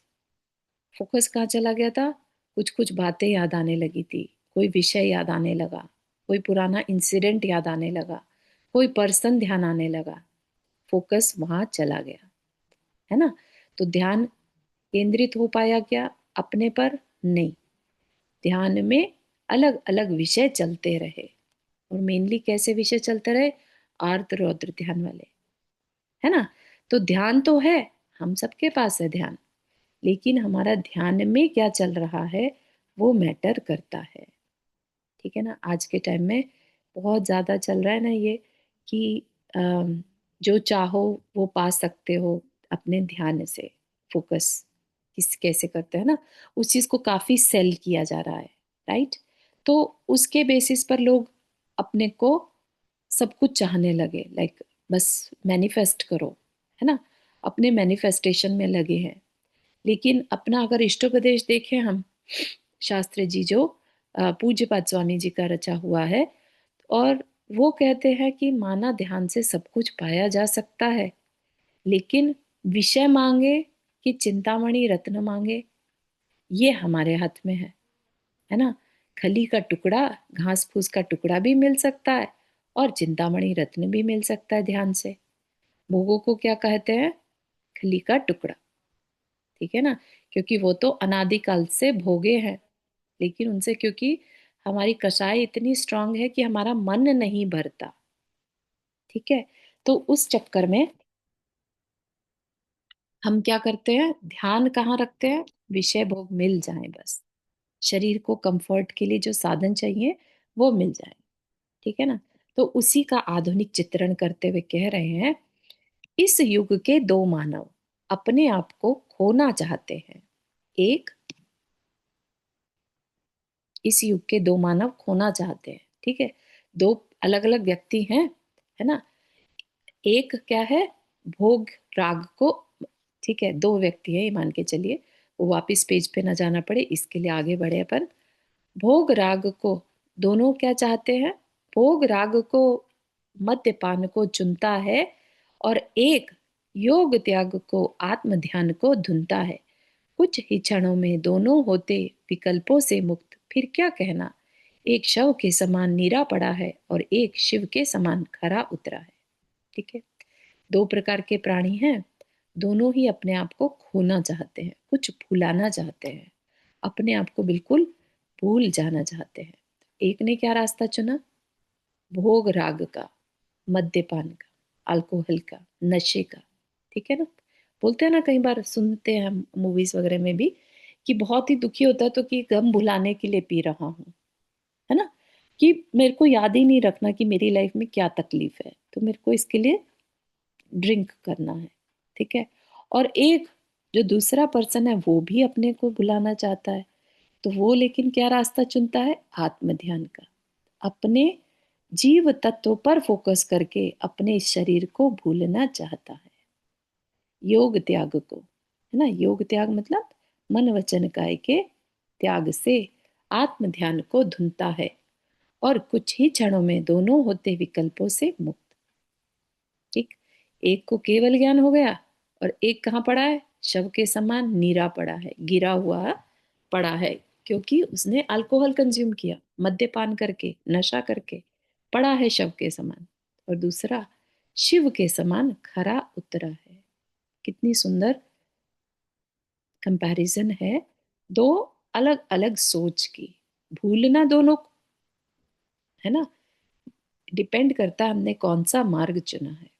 फोकस कहाँ चला गया था? कुछ कुछ बातें याद आने लगी थी, कोई विषय याद आने लगा, कोई पुराना इंसिडेंट याद आने लगा, कोई पर्सन ध्यान आने लगा, फोकस वहां चला गया, है ना। तो ध्यान केंद्रित हो पाया क्या अपने पर? नहीं। ध्यान में अलग अलग विषय चलते रहे, और मेनली कैसे विषय चलते रहे? आर्त रौद्र ध्यान वाले, है ना। तो ध्यान तो है, हम सबके पास है ध्यान, लेकिन हमारा ध्यान में क्या चल रहा है वो मैटर करता है। ठीक है ना? आज के टाइम में बहुत ज़्यादा चल रहा है ना ये कि अम, जो चाहो वो पा सकते हो अपने ध्यान से, फोकस किस कैसे करते हैं ना, उस चीज़ को काफ़ी सेल किया जा रहा है, राइट? तो उसके बेसिस पर लोग अपने को सब कुछ चाहने लगे, लाइक बस मैनिफेस्ट करो, है ना? अपने मैनिफेस्टेशन में लगे हैं। लेकिन अपना अगर इष्टोपदेश देखें हम, शास्त्री जी जो पूज्यपाद स्वामी जी का रचा हुआ है, और वो कहते हैं कि माना ध्यान से सब कुछ पाया जा सकता है, लेकिन विषय मांगे कि चिंतामणि रत्न मांगे, ये हमारे हाथ में है ना? खली का टुकड़ा, घास फूस का टुकड़ा भी मिल सकता है और चिंतामणि रत्न भी मिल सकता है ध्यान से। भोगों को क्या कहते हैं? खली का टुकड़ा, ठीक है ना? क्योंकि वो तो अनादिकाल से भोगे हैं, लेकिन उनसे क्योंकि हमारी कषाय इतनी स्ट्रांग है कि हमारा मन नहीं भरता, ठीक है? तो उस चक्कर में हम क्या करते हैं, ध्यान कहाँ रखते हैं? विषय भोग मिल जाए बस, शरीर को कंफर्ट के लिए जो साधन चाहिए वो मिल जाए, ठीक है ना? तो उसी का आधुनिक चित्रण करते हुए कह रहे हैं, इस युग के दो मानव अपने आप को खोना चाहते हैं। एक, इस युग के दो मानव खोना चाहते हैं, ठीक है? दो अलग अलग व्यक्ति हैं, है ना? एक क्या है, भोग राग को, ठीक है, दो व्यक्ति है ये मान के चलिए, वो वापिस पेज पे ना जाना पड़े इसके लिए आगे बढ़े अपन। भोग राग को, दोनों क्या चाहते हैं? भोग राग को, मद्यपान को चुनता है, और एक योग त्याग को, आत्म ध्यान को धुनता है। कुछ ही क्षणों में दोनों होते विकल्पों से मुक्त, फिर क्या कहना? एक शव के समान नीरा पड़ा है और एक शिव के समान खरा उतरा है, ठीक है? दो प्रकार के प्राणी हैं, दोनों ही अपने आप को खोना चाहते हैं, कुछ भुलाना चाहते हैं, अपने आप को बिल्कुल भूल जाना चाहते हैं। एक ने क्या रास्ता चुना? भोग राग का, मद्यपान का, अल्कोहल का, नशे का, ठीक है ना? बोलते हैं ना, कई बार सुनते हैं हम मूवीज वगैरह में भी कि बहुत ही दुखी होता है तो कि गम भुलाने के लिए पी रहा हूँ, है ना? कि मेरे को याद ही नहीं रखना कि मेरी लाइफ में क्या तकलीफ है, तो मेरे को इसके लिए ड्रिंक करना है, ठीक है? और एक जो दूसरा पर्सन है वो भी अपने को भुलाना चाहता है, तो वो लेकिन क्या रास्ता चुनता है? आत्म ध्यान का, अपने जीव तत्व पर फोकस करके अपने इस शरीर को भूलना चाहता है, योग त्याग को, है ना? योग त्याग मतलब मन वचन काय के त्याग से आत्म ध्यान को धुनता है, और कुछ ही क्षणों में दोनों होते विकल्पों से मुक्त, ठीक? एक को केवल ज्ञान हो गया, और एक कहाँ पड़ा है? शव के समान नीरा पड़ा है, गिरा हुआ पड़ा है, क्योंकि उसने अल्कोहल कंज्यूम किया, मद्यपान करके, नशा करके पड़ा है शव के समान। और दूसरा शिव के समान खरा उतरा है। कितनी सुंदर कंपैरिजन है, दो अलग अलग सोच की। भूलना दोनों, है ना? डिपेंड करता है हमने कौन सा मार्ग चुना है,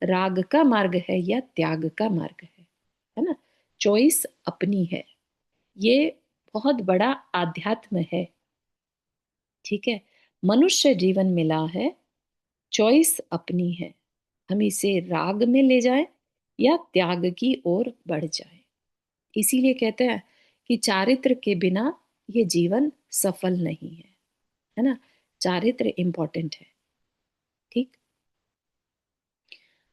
राग का मार्ग है या त्याग का मार्ग है ना? चॉइस अपनी है, ये बहुत बड़ा आध्यात्म है, ठीक है? मनुष्य जीवन मिला है, चॉइस अपनी है, हम इसे राग में ले जाएं या त्याग की ओर बढ़ जाएं। इसीलिए कहते हैं कि चारित्र के बिना ये जीवन सफल नहीं है ना? चारित्र इंपॉर्टेंट है, ठीक?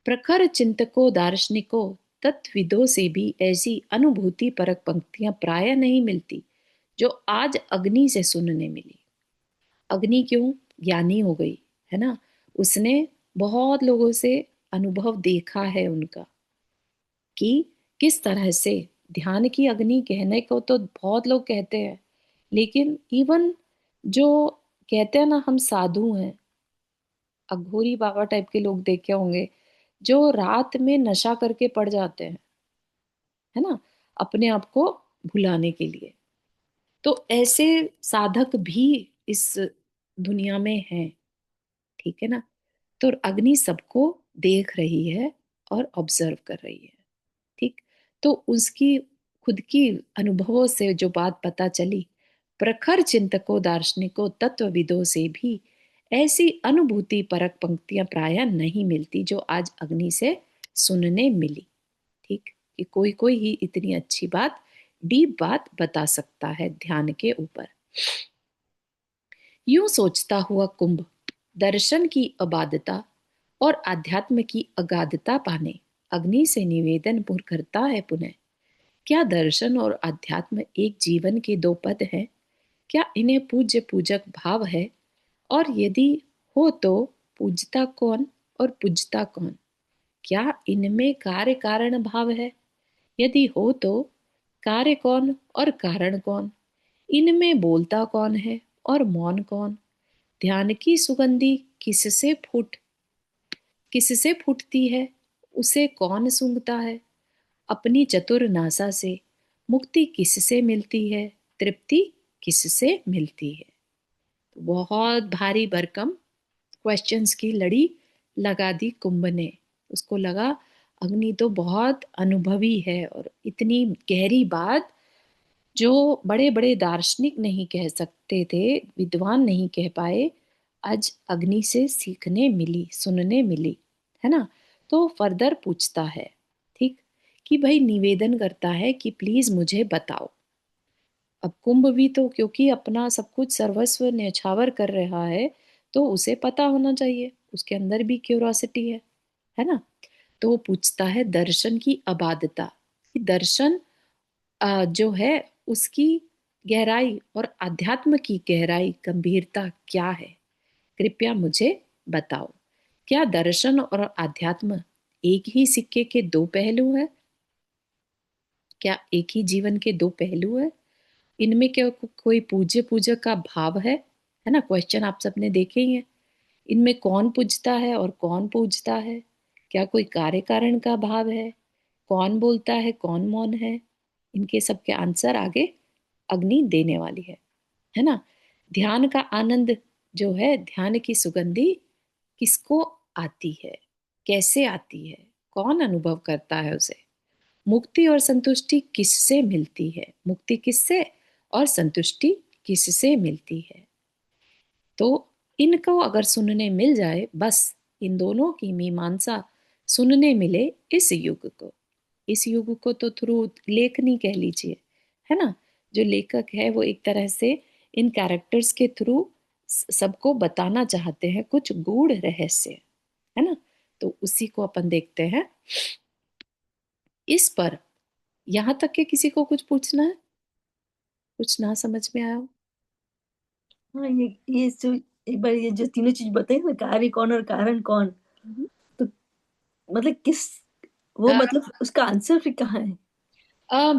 प्रखर चिंतकों, दार्शनिकों, तत्वविदों से भी ऐसी अनुभूति परक पंक्तियां प्राय नहीं मिलती जो आज अग्नि से सुनने मिली। अग्नि क्यों? ज्ञानी हो गई, है ना? उसने बहुत लोगों से अनुभव देखा है उनका, कि किस तरह से ध्यान की अग्नि, कहने को तो बहुत लोग कहते हैं, लेकिन इवन जो कहते हैं ना हम साधु हैं, अघोरी बाबा टाइप के लोग देखे होंगे, जो रात में नशा करके पड़ जाते हैं, है ना? अपने आप को भुलाने के लिए। तो ऐसे साधक भी इस दुनिया में हैं, ठीक है ना? तो अग्नि सबको देख रही है और ऑब्जर्व कर रही है, ठीक? तो उसकी खुद की अनुभवों से जो बात पता चली, प्रखर चिंतकों, दार्शनिकों, तत्वविदों से भी ऐसी अनुभूति परक पंक्तियां प्रायः नहीं मिलती जो आज अग्नि से सुनने मिली। ठीक, कि कोई कोई ही इतनी अच्छी बात, डीप बात बता सकता है ध्यान के ऊपर। यूं सोचता हुआ कुंभ दर्शन की अबाधता और अध्यात्म की अगाधता पाने अग्नि से निवेदन पूर्ण करता है पुनः। क्या दर्शन और अध्यात्म एक जीवन के दो पद हैं? क्या इन्हें पूज्य पूजक भाव है? और यदि हो तो पूजता कौन और पूजता कौन? क्या इनमें कार्य कारण भाव है? यदि हो तो कार्य कौन और कारण कौन? इनमें बोलता कौन है और मौन कौन? ध्यान की सुगंधी किससे फूटती है? उसे कौन सूंघता है? अपनी चतुर नासा से मुक्ति किससे मिलती है? तृप्ति किससे मिलती है? तो बहुत भारी भरकम क्वेश्चंस की लड़ी लगा दी कुंभ ने। उसको लगा अग्नि तो बहुत अनुभवी है और इतनी गहरी बात जो बड़े बड़े दार्शनिक नहीं कह सकते थे, विद्वान नहीं कह पाए, आज अग्नि से सीखने मिली, सुनने मिली, है ना। तो फर्दर पूछता है, ठीक, कि भाई निवेदन करता है कि प्लीज मुझे बताओ। अब कुंभ भी तो क्योंकि अपना सब कुछ सर्वस्व न्यौछावर कर रहा है, तो उसे पता होना चाहिए, उसके अंदर भी क्यूरोसिटी है ना। तो वो पूछता है दर्शन की अबाधता, कि दर्शन जो है उसकी गहराई और अध्यात्म की गहराई, गंभीरता क्या है, कृपया मुझे बताओ। क्या दर्शन और अध्यात्म एक ही सिक्के के दो पहलू है? क्या एक ही जीवन के दो पहलू है? इनमें क्या कोई पूज्य पूजक का भाव है ना। क्वेश्चन आप सबने देखे ही हैं। इनमें कौन पूजता है और कौन पूजता है? क्या कोई कार्य कारण का भाव है? कौन बोलता है, कौन मौन है? इनके सबके आंसर आगे अग्नि देने वाली है ना। ध्यान का आनंद जो है, ध्यान की सुगंधी किसको आती है, कैसे आती है, कौन अनुभव करता है उसे? मुक्ति और संतुष्टि किससे मिलती है? मुक्ति किससे और संतुष्टि किससे मिलती है? तो इनको अगर सुनने मिल जाए, बस इन दोनों की मीमांसा सुनने मिले इस युग को तो थ्रू लेखनी कह लीजिए, है ना। जो लेखक है वो एक तरह से इन कैरेक्टर्स के थ्रू सबको बताना चाहते हैं कुछ गूढ़ रहस्य, है ना। तो उसी को अपन देखते हैं। इस पर यहां तक के किसी को कुछ पूछना है, कुछ ना समझ में आया हो? हाँ, ये जो एक बार ये जो तीनों चीज बताई ना, कार्य कौन और कारण कौन, हम्म। तो मतलब किस, वो मतलब उसका आंसर फिर कहाँ है?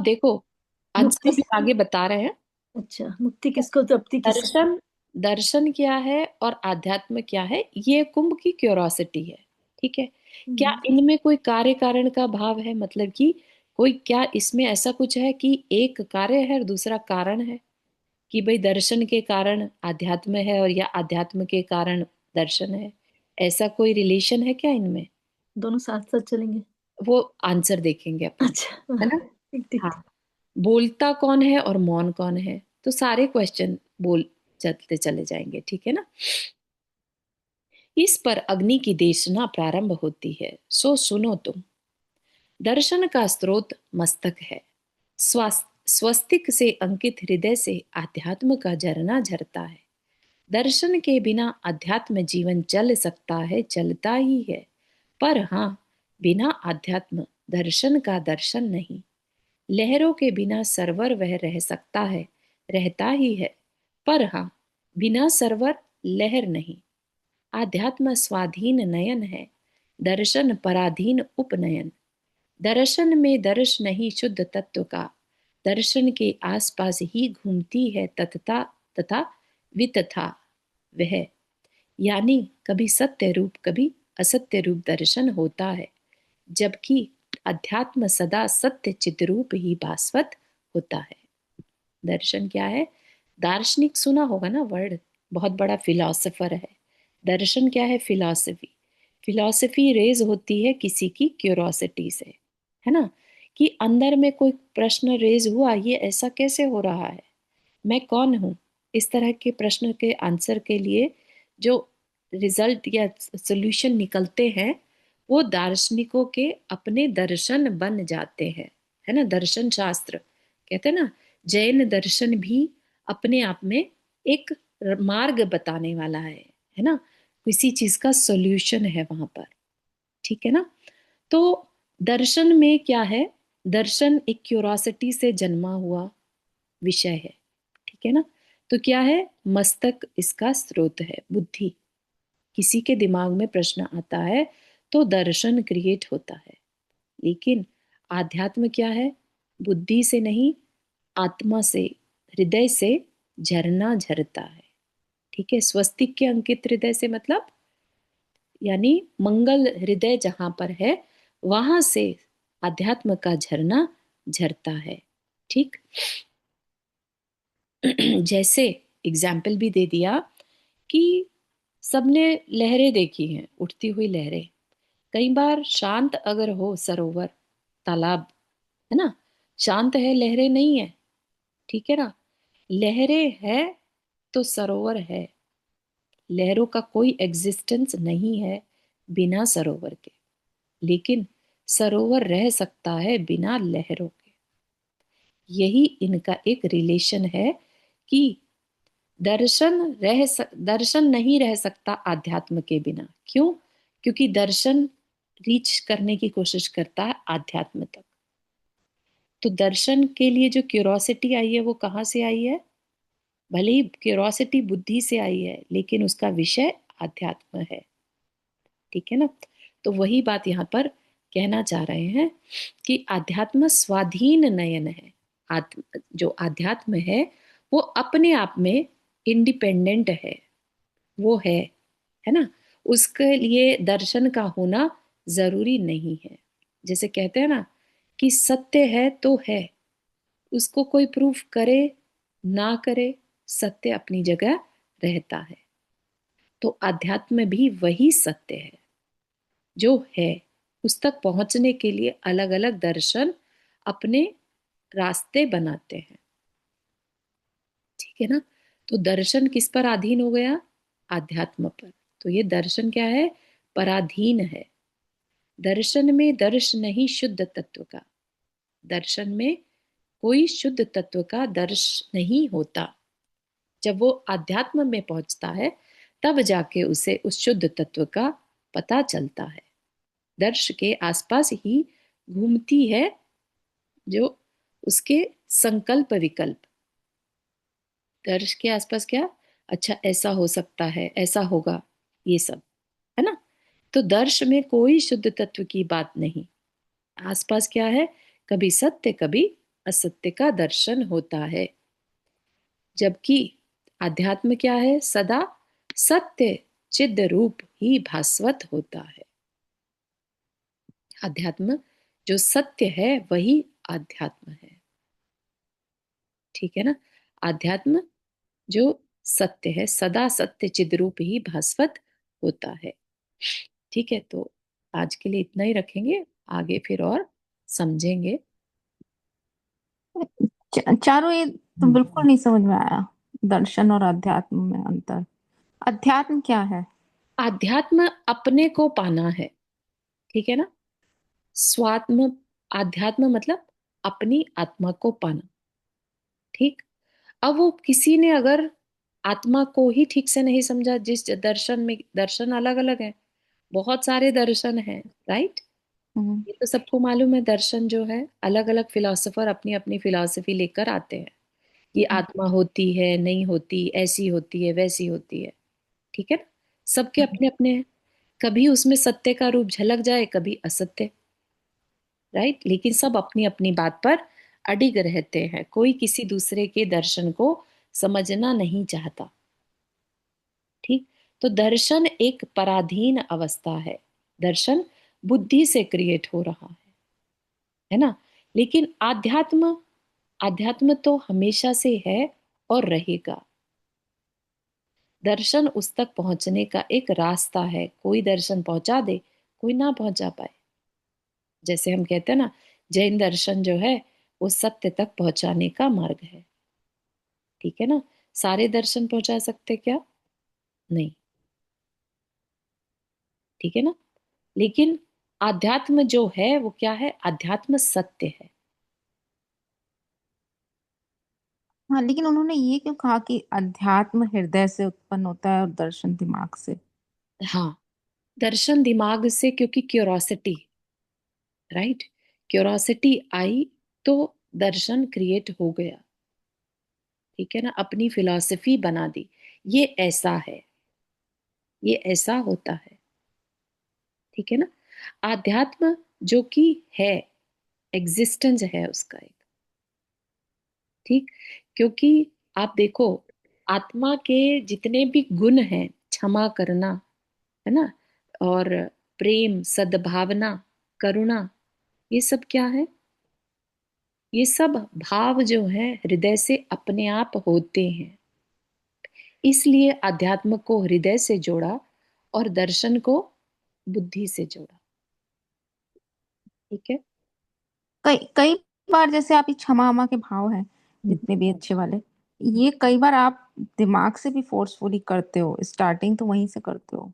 देखो, मुक्ति, आंसर भी आगे बता रहे हैं। अच्छा मुक्ति किसको, तृप्ति किस। दर्शन दर्शन क्या है और आध्यात्म क्या है, ये कुंभ की क्यूरोसिटी है। ठीक है। क्या हम्म, इनमें कोई कार्य कारण का भाव है, मतलब कि कोई, क्या इसमें ऐसा कुछ है कि एक कार्य है और दूसरा कारण है, कि भाई दर्शन के कारण आध्यात्म है और या आध्यात्म के कारण दर्शन है? ऐसा कोई रिलेशन है क्या इनमें? दोनों साथ साथ चलेंगे। वो आंसर देखेंगे अपन, अच्छा, है ना। ठीक ठीक। हाँ, बोलता कौन है और मौन कौन है, तो सारे क्वेश्चन बोल चलते चले जाएंगे, ठीक है ना। इस पर अग्नि की देशना प्रारंभ होती है, सो सुनो तुम। दर्शन का स्रोत मस्तक है। स्वस्तिक से अंकित हृदय से आध्यात्म का झरना झरता है। दर्शन के बिना अध्यात्म जीवन चल सकता है, चलता ही है। पर हाँ, बिना अध्यात्म दर्शन का दर्शन नहीं। लहरों के बिना सरवर वह रह सकता है, रहता ही है। पर हाँ, बिना सरवर लहर नहीं। आध्यात्म स्वाधीन नयन है, दर्शन पराधीन उपनयन। दर्शन में दर्श नहीं शुद्ध तत्व का, दर्शन के आसपास ही घूमती है तथता तथा वितथा वह। यानी कभी सत्य रूप कभी असत्य रूप दर्शन होता है, जबकि अध्यात्म सदा सत्य चित रूप ही भास्वत होता है। दर्शन क्या है? दार्शनिक सुना होगा ना वर्ड, बहुत बड़ा फिलॉसफर है। दर्शन क्या है? फिलॉसफी। फिलॉसफी रेज होती है किसी की क्यूरोसिटी से, है ना। कि अंदर में कोई प्रश्न रेज हुआ, ये ऐसा कैसे हो रहा है, मैं कौन हूं, इस तरह के प्रश्न के आंसर के लिए जो रिजल्ट या सोल्यूशन निकलते हैं, वो दार्शनिकों के अपने दर्शन बन जाते हैं, है ना। दर्शन शास्त्र कहते हैं ना, जैन दर्शन भी अपने आप में एक मार्ग बताने वाला है ना, किसी चीज का सोल्यूशन है वहां पर, ठीक है ना। तो दर्शन में क्या है, दर्शन एक क्यूरोसिटी से जन्मा हुआ विषय है, ठीक है ना। तो क्या है, मस्तक इसका स्रोत है, बुद्धि, किसी के दिमाग में प्रश्न आता है तो दर्शन क्रिएट होता है। लेकिन आध्यात्म क्या है, बुद्धि से नहीं, आत्मा से, हृदय से झरना झरता है, ठीक है। स्वस्तिक के अंकित हृदय से मतलब, यानी मंगल हृदय जहां पर है, वहां से अध्यात्म का झरना झरता है, ठीक। जैसे एग्जाम्पल भी दे दिया कि सबने लहरें देखी हैं, उठती हुई लहरें। कई बार शांत अगर हो सरोवर, तालाब, है ना, शांत है, लहरें नहीं है, ठीक है ना। लहरें है तो सरोवर है, लहरों का कोई एग्जिस्टेंस नहीं है बिना सरोवर के, लेकिन सरोवर रह सकता है बिना लहरों के। यही इनका एक रिलेशन है कि दर्शन नहीं रह सकता आध्यात्म के बिना। क्यों? क्योंकि दर्शन रीच करने की कोशिश करता है आध्यात्म तक। तो दर्शन के लिए जो क्यूरोसिटी आई है वो कहाँ से आई है? भले ही क्यूरोसिटी बुद्धि से आई है, लेकिन उसका विषय आध्यात्म है, ठीक है ना। तो वही बात यहाँ पर कहना चाह रहे हैं कि आध्यात्म स्वाधीन नयन है। जो आध्यात्म है वो अपने आप में इंडिपेंडेंट है, वो है ना। उसके लिए दर्शन का होना जरूरी नहीं है। जैसे कहते हैं ना कि सत्य है तो है, उसको कोई प्रूफ करे ना करे, सत्य अपनी जगह रहता है। तो अध्यात्म भी वही सत्य है जो है। उस तक पहुंचने के लिए अलग अलग दर्शन अपने रास्ते बनाते हैं, ठीक है ना। तो दर्शन किस पर अधीन हो गया? आध्यात्म पर। तो ये दर्शन क्या है? पराधीन है। दर्शन में दर्श नहीं शुद्ध तत्व का, दर्शन में कोई शुद्ध तत्व का दर्श नहीं होता। जब वो आध्यात्म में पहुंचता है तब जाके उसे उस शुद्ध तत्व का पता चलता है। दर्श के आसपास ही घूमती है जो उसके संकल्प विकल्प। दर्श के आसपास क्या? अच्छा ऐसा हो सकता है, ऐसा होगा, ये सब, है ना। तो दर्श में कोई शुद्ध तत्व की बात नहीं। आसपास क्या है? कभी सत्य कभी असत्य का दर्शन होता है। जबकि अध्यात्म क्या है? सदा सत्य चिद रूप ही भास्वत होता है। अध्यात्म जो सत्य है वही आध्यात्म है, ठीक है ना। आध्यात्म जो सत्य है, सदा सत्य चिद रूप ही भास्वत होता है, ठीक है। तो आज के लिए इतना ही रखेंगे, आगे फिर और समझेंगे। चारों ये तो बिल्कुल नहीं समझ में आया, दर्शन और अध्यात्म में अंतर। अध्यात्म क्या है? आध्यात्म अपने को पाना है, ठीक है ना। स्वात्म, आध्यात्म मतलब अपनी आत्मा को पाना, ठीक। अब वो किसी ने अगर आत्मा को ही ठीक से नहीं समझा, जिस दर्शन में, दर्शन अलग अलग है, बहुत सारे दर्शन हैं, राइट। हम्म। ये तो सबको मालूम है, दर्शन जो है अलग अलग फिलोसोफर अपनी अपनी फिलॉसफी लेकर आते हैं। ये आत्मा होती है, नहीं होती, ऐसी होती है, वैसी होती है, ठीक है ना। सबके अपने अपने हैं। कभी उसमें सत्य का रूप झलक जाए, कभी असत्य, राइट। लेकिन सब अपनी अपनी बात पर अडिग रहते हैं, कोई किसी दूसरे के दर्शन को समझना नहीं चाहता, ठीक। तो दर्शन एक पराधीन अवस्था है। दर्शन बुद्धि से क्रिएट हो रहा है ना। लेकिन आध्यात्म, आध्यात्म तो हमेशा से है और रहेगा। दर्शन उस तक पहुंचने का एक रास्ता है। कोई दर्शन पहुंचा दे, कोई ना पहुंचा पाए। जैसे हम कहते हैं ना जैन दर्शन जो है वो सत्य तक पहुंचाने का मार्ग है। ठीक है ना। सारे दर्शन पहुंचा सकते क्या? नहीं। ठीक है ना। लेकिन आध्यात्म जो है वो क्या है? आध्यात्म सत्य है। हाँ, लेकिन उन्होंने ये क्यों कहा कि अध्यात्म हृदय से उत्पन्न होता है और दर्शन दिमाग से? हाँ, दर्शन दिमाग से, क्योंकि क्यूरोसिटी, राइट, क्यूरोसिटी आई तो दर्शन क्रिएट हो गया। ठीक है ना। अपनी फिलॉसफी बना दी, ये ऐसा है, ये ऐसा होता है। ठीक है ना। आध्यात्म जो कि है, एग्जिस्टेंस है उसका एक। ठीक। क्योंकि आप देखो, आत्मा के जितने भी गुण हैं, क्षमा करना, है ना, और प्रेम, सद्भावना, करुणा, ये सब क्या है? ये सब भाव जो हैं हृदय से अपने आप होते हैं। इसलिए अध्यात्म को हृदय से जोड़ा और दर्शन को बुद्धि से जोड़ा। ठीक है। कई कई बार जैसे आप ये क्षमा वमा के भाव हैं, हम्म। जितने भी अच्छे वाले, ये कई बार आप दिमाग से भी फोर्सफुली करते हो, स्टार्टिंग तो वहीं से करते हो।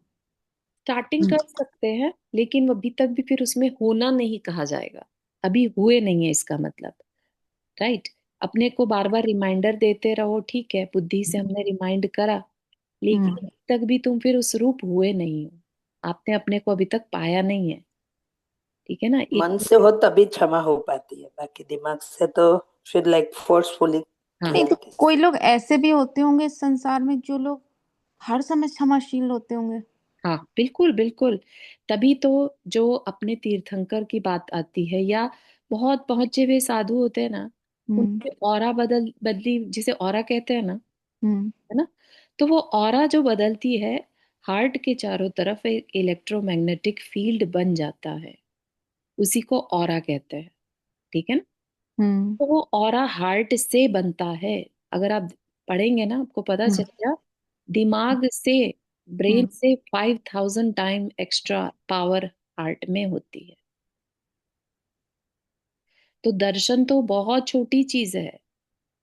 स्टार्टिंग कर सकते हैं, लेकिन अभी तक भी फिर उसमें होना नहीं कहा जाएगा। अभी हुए नहीं है इसका मतलब, राइट। अपने को बार बार रिमाइंडर देते रहो, ठीक है, बुद्धि से हमने रिमाइंड करा, लेकिन हम्म। अभी तक भी तुम फिर उस रूप हुए नहीं हो। आपने अपने को अभी तक पाया नहीं है। ठीक है ना। एक, मन से हो तभी क्षमा हो पाती है, बाकी दिमाग से तो फिर लाइक फोर्सफुली नहीं किया तो कैसे। कोई लोग ऐसे भी होते होंगे इस संसार में जो लोग हर समय क्षमाशील होते होंगे। हाँ बिल्कुल बिल्कुल। तभी तो जो अपने तीर्थंकर की बात आती है, या बहुत पहुंचे हुए साधु होते हैं ना, हम्म। उनके ऑरा बदल बदली, जिसे ऑरा कहते हैं ना, हम्म। है ना, तो वो ऑरा जो बदलती है, हार्ट के चारों तरफ एक इलेक्ट्रोमैग्नेटिक फील्ड बन जाता है, उसी को ऑरा कहते हैं। ठीक है ना। हम्म। तो वो ऑरा हार्ट से बनता है। अगर आप पढ़ेंगे ना, आपको पता हम्म। चलेगा, दिमाग से, ब्रेन हम्म। से 5000 टाइम एक्स्ट्रा पावर हार्ट में होती है। तो दर्शन तो बहुत छोटी चीज है,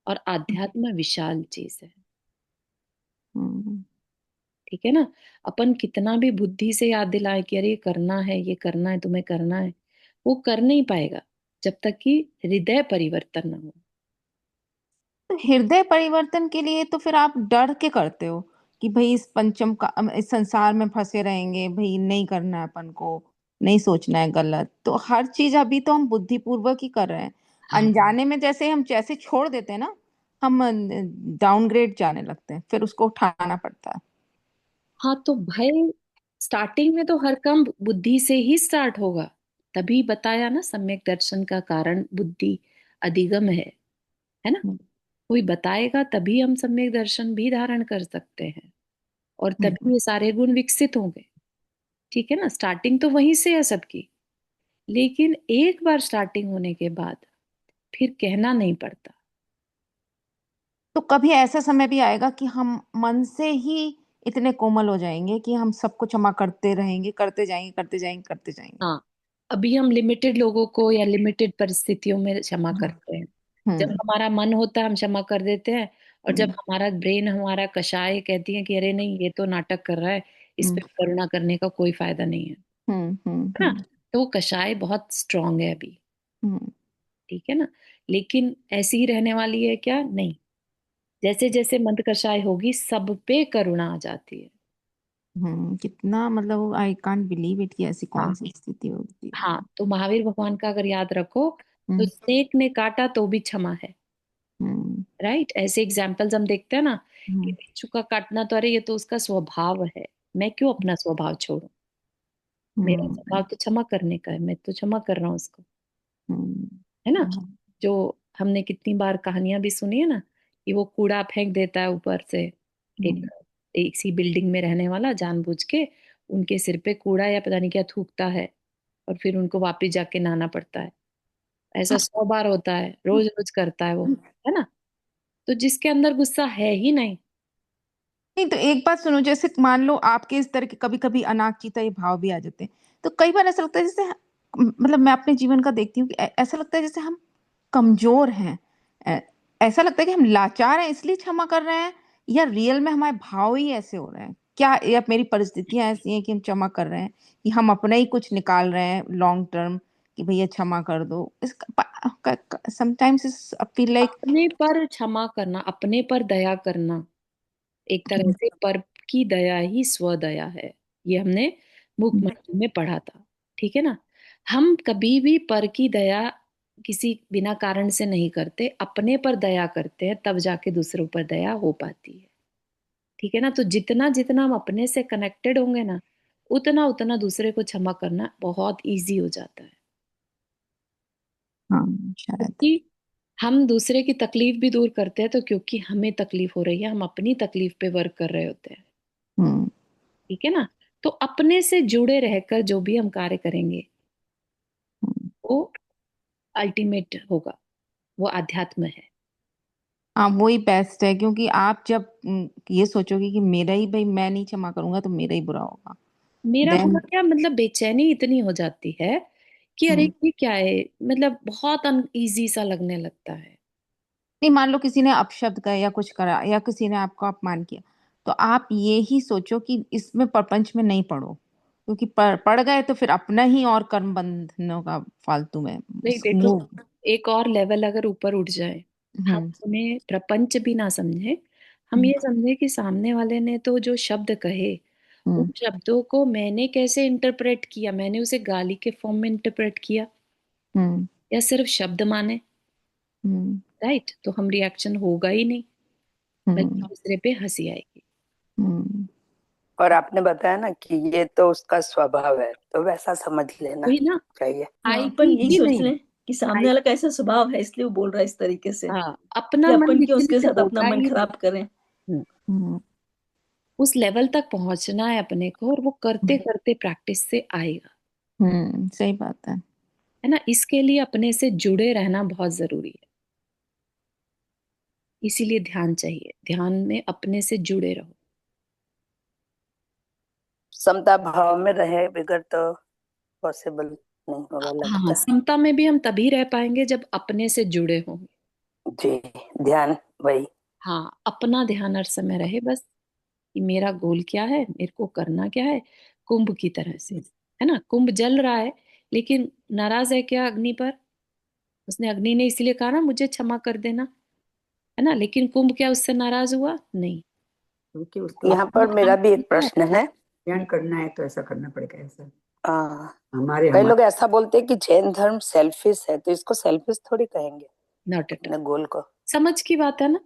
और आध्यात्म विशाल चीज है। हम्म। ठीक है ना। अपन कितना भी बुद्धि से याद दिलाए कि अरे ये करना है, ये करना है, तुम्हें करना है, वो कर नहीं पाएगा जब तक कि हृदय परिवर्तन ना हो। तो हृदय परिवर्तन के लिए तो फिर आप डर के करते हो कि भाई इस पंचम का इस संसार में फंसे रहेंगे, भाई नहीं करना है अपन को, नहीं सोचना है गलत, तो हर चीज अभी तो हम बुद्धिपूर्वक ही कर रहे हैं। हाँ। अनजाने में जैसे हम जैसे छोड़ देते हैं ना, हम डाउनग्रेड जाने लगते हैं, फिर उसको उठाना पड़ता है। हाँ तो भाई, स्टार्टिंग में तो हर काम बुद्धि से ही स्टार्ट होगा। तभी बताया ना, सम्यक दर्शन का कारण बुद्धि अधिगम है ना। हम्म। कोई बताएगा तभी हम सम्यक दर्शन भी धारण कर सकते हैं, और हम्म। तभी ये सारे गुण विकसित होंगे। ठीक है ना। स्टार्टिंग तो वहीं से है सबकी, लेकिन एक बार स्टार्टिंग होने के बाद फिर कहना नहीं पड़ता। तो कभी ऐसा समय भी आएगा कि हम मन से ही इतने कोमल हो जाएंगे कि हम सबको क्षमा करते रहेंगे, करते जाएंगे, करते जाएंगे, करते जाएंगे। हाँ, अभी हम लिमिटेड लोगों को या लिमिटेड परिस्थितियों में क्षमा हम्म। करते हैं। जब हम्म। हमारा मन होता है हम क्षमा कर देते हैं, और जब हम्म। हमारा ब्रेन, हमारा कषाय कहती है कि अरे नहीं, ये तो नाटक कर रहा है, इस हम्म। पे करुणा करने का कोई फायदा नहीं है हम्म। हम्म। है ना, तो वो कषाय बहुत स्ट्रांग है अभी। हम्म। ठीक है ना। लेकिन ऐसी ही रहने वाली है क्या? नहीं। जैसे जैसे मंद कषाय होगी, सब पे करुणा आ जाती है। कितना मतलब आई कांट बिलीव इट कि ऐसी कौन हाँ। सी स्थिति होती है। हाँ तो महावीर भगवान का अगर याद रखो, तो हम्म। स्नेक ने काटा तो भी क्षमा है। हम्म। राइट। ऐसे एग्जाम्पल्स हम देखते हैं ना, कि हम्म। बिच्छू का काटना, तो अरे ये तो उसका स्वभाव है, मैं क्यों अपना स्वभाव छोड़ूं, मेरा हम्म। स्वभाव तो क्षमा करने का है, मैं तो क्षमा कर रहा हूँ उसको। हम्म। है ना। हम्म। जो हमने कितनी बार कहानियां भी सुनी है ना, कि वो कूड़ा फेंक देता है ऊपर से, एक हम्म। एक सी बिल्डिंग में रहने वाला जानबूझ के उनके सिर पे कूड़ा या पता नहीं क्या थूकता है, और फिर उनको वापिस जाके नहाना पड़ता है। ऐसा 100 बार होता है, रोज रोज करता है वो, है ना। तो जिसके अंदर गुस्सा है ही नहीं। नहीं तो एक बात सुनो, जैसे मान लो आपके इस तरह के कभी कभी अनाकचिता ये भाव भी आ जाते हैं, तो कई बार ऐसा लगता है जैसे मतलब मैं अपने जीवन का देखती हूँ कि ऐसा लगता है जैसे हम कमजोर हैं। ऐ- ऐसा लगता है कि हम लाचार हैं इसलिए क्षमा कर रहे हैं, या रियल में हमारे भाव ही ऐसे हो रहे हैं क्या, या मेरी परिस्थितियां ऐसी हैं कि हम क्षमा कर रहे हैं, कि हम अपना ही कुछ निकाल रहे हैं लॉन्ग टर्म कि भैया क्षमा कर दो। Sometimes feel like. अपने पर क्षमा करना, अपने पर दया करना, एक तरह से पर की दया ही स्वदया है। ये हमने मूक मंत्र में पढ़ा था। ठीक है ना। हम कभी भी पर की दया किसी बिना कारण से नहीं करते, अपने पर दया करते हैं, तब जाके दूसरों पर दया हो पाती है। ठीक है ना। तो जितना जितना हम अपने से कनेक्टेड होंगे ना, उतना उतना दूसरे को क्षमा करना बहुत इजी हो जाता है। हाँ शायद। क्योंकि हम दूसरे की तकलीफ भी दूर करते हैं, तो क्योंकि हमें तकलीफ हो रही है, हम अपनी तकलीफ पे वर्क कर रहे होते हैं। हम्म। ठीक है ना। तो अपने से जुड़े रहकर जो भी हम कार्य करेंगे, वो अल्टीमेट होगा, वो अध्यात्म है। हाँ वही बेस्ट है, क्योंकि आप जब ये सोचोगे कि मेरा ही भाई, मैं नहीं क्षमा करूंगा तो मेरा ही बुरा होगा, मेरा बुरा देन। क्या, मतलब बेचैनी इतनी हो जाती है कि अरे ये क्या है, मतलब बहुत अनईजी सा लगने लगता है। नहीं, मान लो किसी ने अपशब्द कहा या कुछ करा, या किसी ने आपको अपमान किया, तो आप ये ही सोचो कि इसमें प्रपंच में नहीं पड़ो, क्योंकि पड़ गए तो फिर अपना ही और कर्म बंधनों का फालतू में नहीं देखो, मूव। एक और लेवल अगर ऊपर उठ जाए, हम हम्म। उन्हें प्रपंच भी ना समझे, हम हम्म। ये समझे कि सामने वाले ने तो जो शब्द कहे, उन हम्म। शब्दों को मैंने कैसे इंटरप्रेट किया, मैंने उसे गाली के फॉर्म में इंटरप्रेट किया हम्म। या सिर्फ शब्द माने। हम्म। राइट। तो हम रिएक्शन होगा ही नहीं, बल्कि हम्म। दूसरे पे हंसी आएगी। हम्म। और आपने बताया ना कि ये तो उसका स्वभाव है, तो वैसा समझ लेना वही ना, चाहिए। हाँ, आएगी अपन यही ही सोच नहीं। लें कि सामने आए, वाला का ऐसा स्वभाव है इसलिए वो बोल रहा है इस तरीके से, हाँ, कि अपना मन अपन क्यों किसी उसके से साथ अपना होगा मन ही नहीं। खराब करें। हम्म, हम्म। उस लेवल तक पहुंचना है अपने को, और वो करते करते प्रैक्टिस से आएगा। सही बात है। है ना। इसके लिए अपने से जुड़े रहना बहुत जरूरी है। इसीलिए ध्यान चाहिए, ध्यान में अपने से जुड़े रहो। समता भाव में रहे बगैर तो पॉसिबल नहीं होगा हाँ, लगता है। समता में भी हम तभी रह पाएंगे जब अपने से जुड़े होंगे। जी, ध्यान वही। हाँ, अपना ध्यान हर समय रहे बस, कि मेरा गोल क्या है, मेरे को करना क्या है। कुंभ की तरह से, है ना। कुंभ जल रहा है, लेकिन नाराज है क्या अग्नि पर? उसने, अग्नि ने इसलिए कहा ना मुझे क्षमा कर देना, है ना। लेकिन कुंभ क्या उससे नाराज हुआ? नहीं। क्योंकि उसको यहाँ अपना पर काम मेरा भी एक किया है। प्रश्न है। ध्यान करना है तो ऐसा करना पड़ेगा ऐसा। आ, हमारे कई हमारे लोग ऐसा बोलते हैं कि जैन धर्म सेल्फिश है, तो इसको सेल्फिश थोड़ी कहेंगे नॉट एट। अपने गोल को। समझ की बात है ना,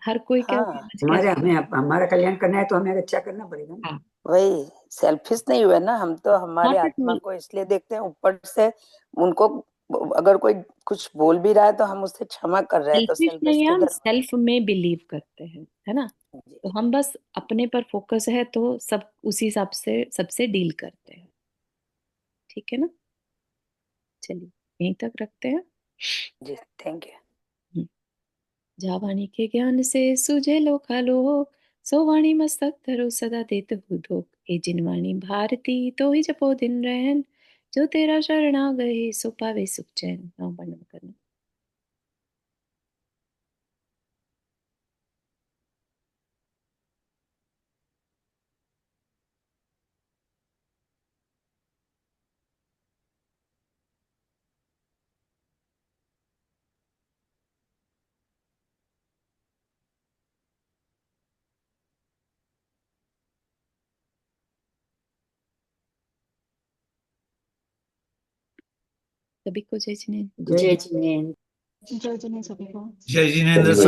हर कोई क्या हाँ, समझ हमारे कैसे। हमें हमारा कल्याण करना है तो हमें अच्छा करना पड़ेगा ना। हाँ, वही सेल्फिश नहीं हुए ना, हम तो हमारे नॉट एट आत्मा ऑल। को इसलिए देखते हैं ऊपर से। उनको अगर कोई कुछ बोल भी रहा है तो हम उससे क्षमा कर रहे हैं, तो सेल्फिश सेल्फिश नहीं है, हम किधर। सेल्फ में बिलीव करते हैं, है ना। तो जी, हम बस अपने पर फोकस है, तो सब उसी हिसाब से सबसे डील करते हैं। ठीक है ना। चलिए, यहीं तक रखते हैं। जी, थैंक यू। हम्म। जा वाणी के ज्ञान से सुझे लोक आलोक, सो वाणी मस्तक धरो सदा देत धोख। ए जिन वाणी भारती तो ही जपो दिन रहन, जो तेरा शरण आ गए सो पावे सुख चैन। नाम वर्णन करना। सभी को जय जिनेंद्र। जय जिनेंद्र। जय जिनेंद्र सभी को। जय जिनेन्द्र चलिए।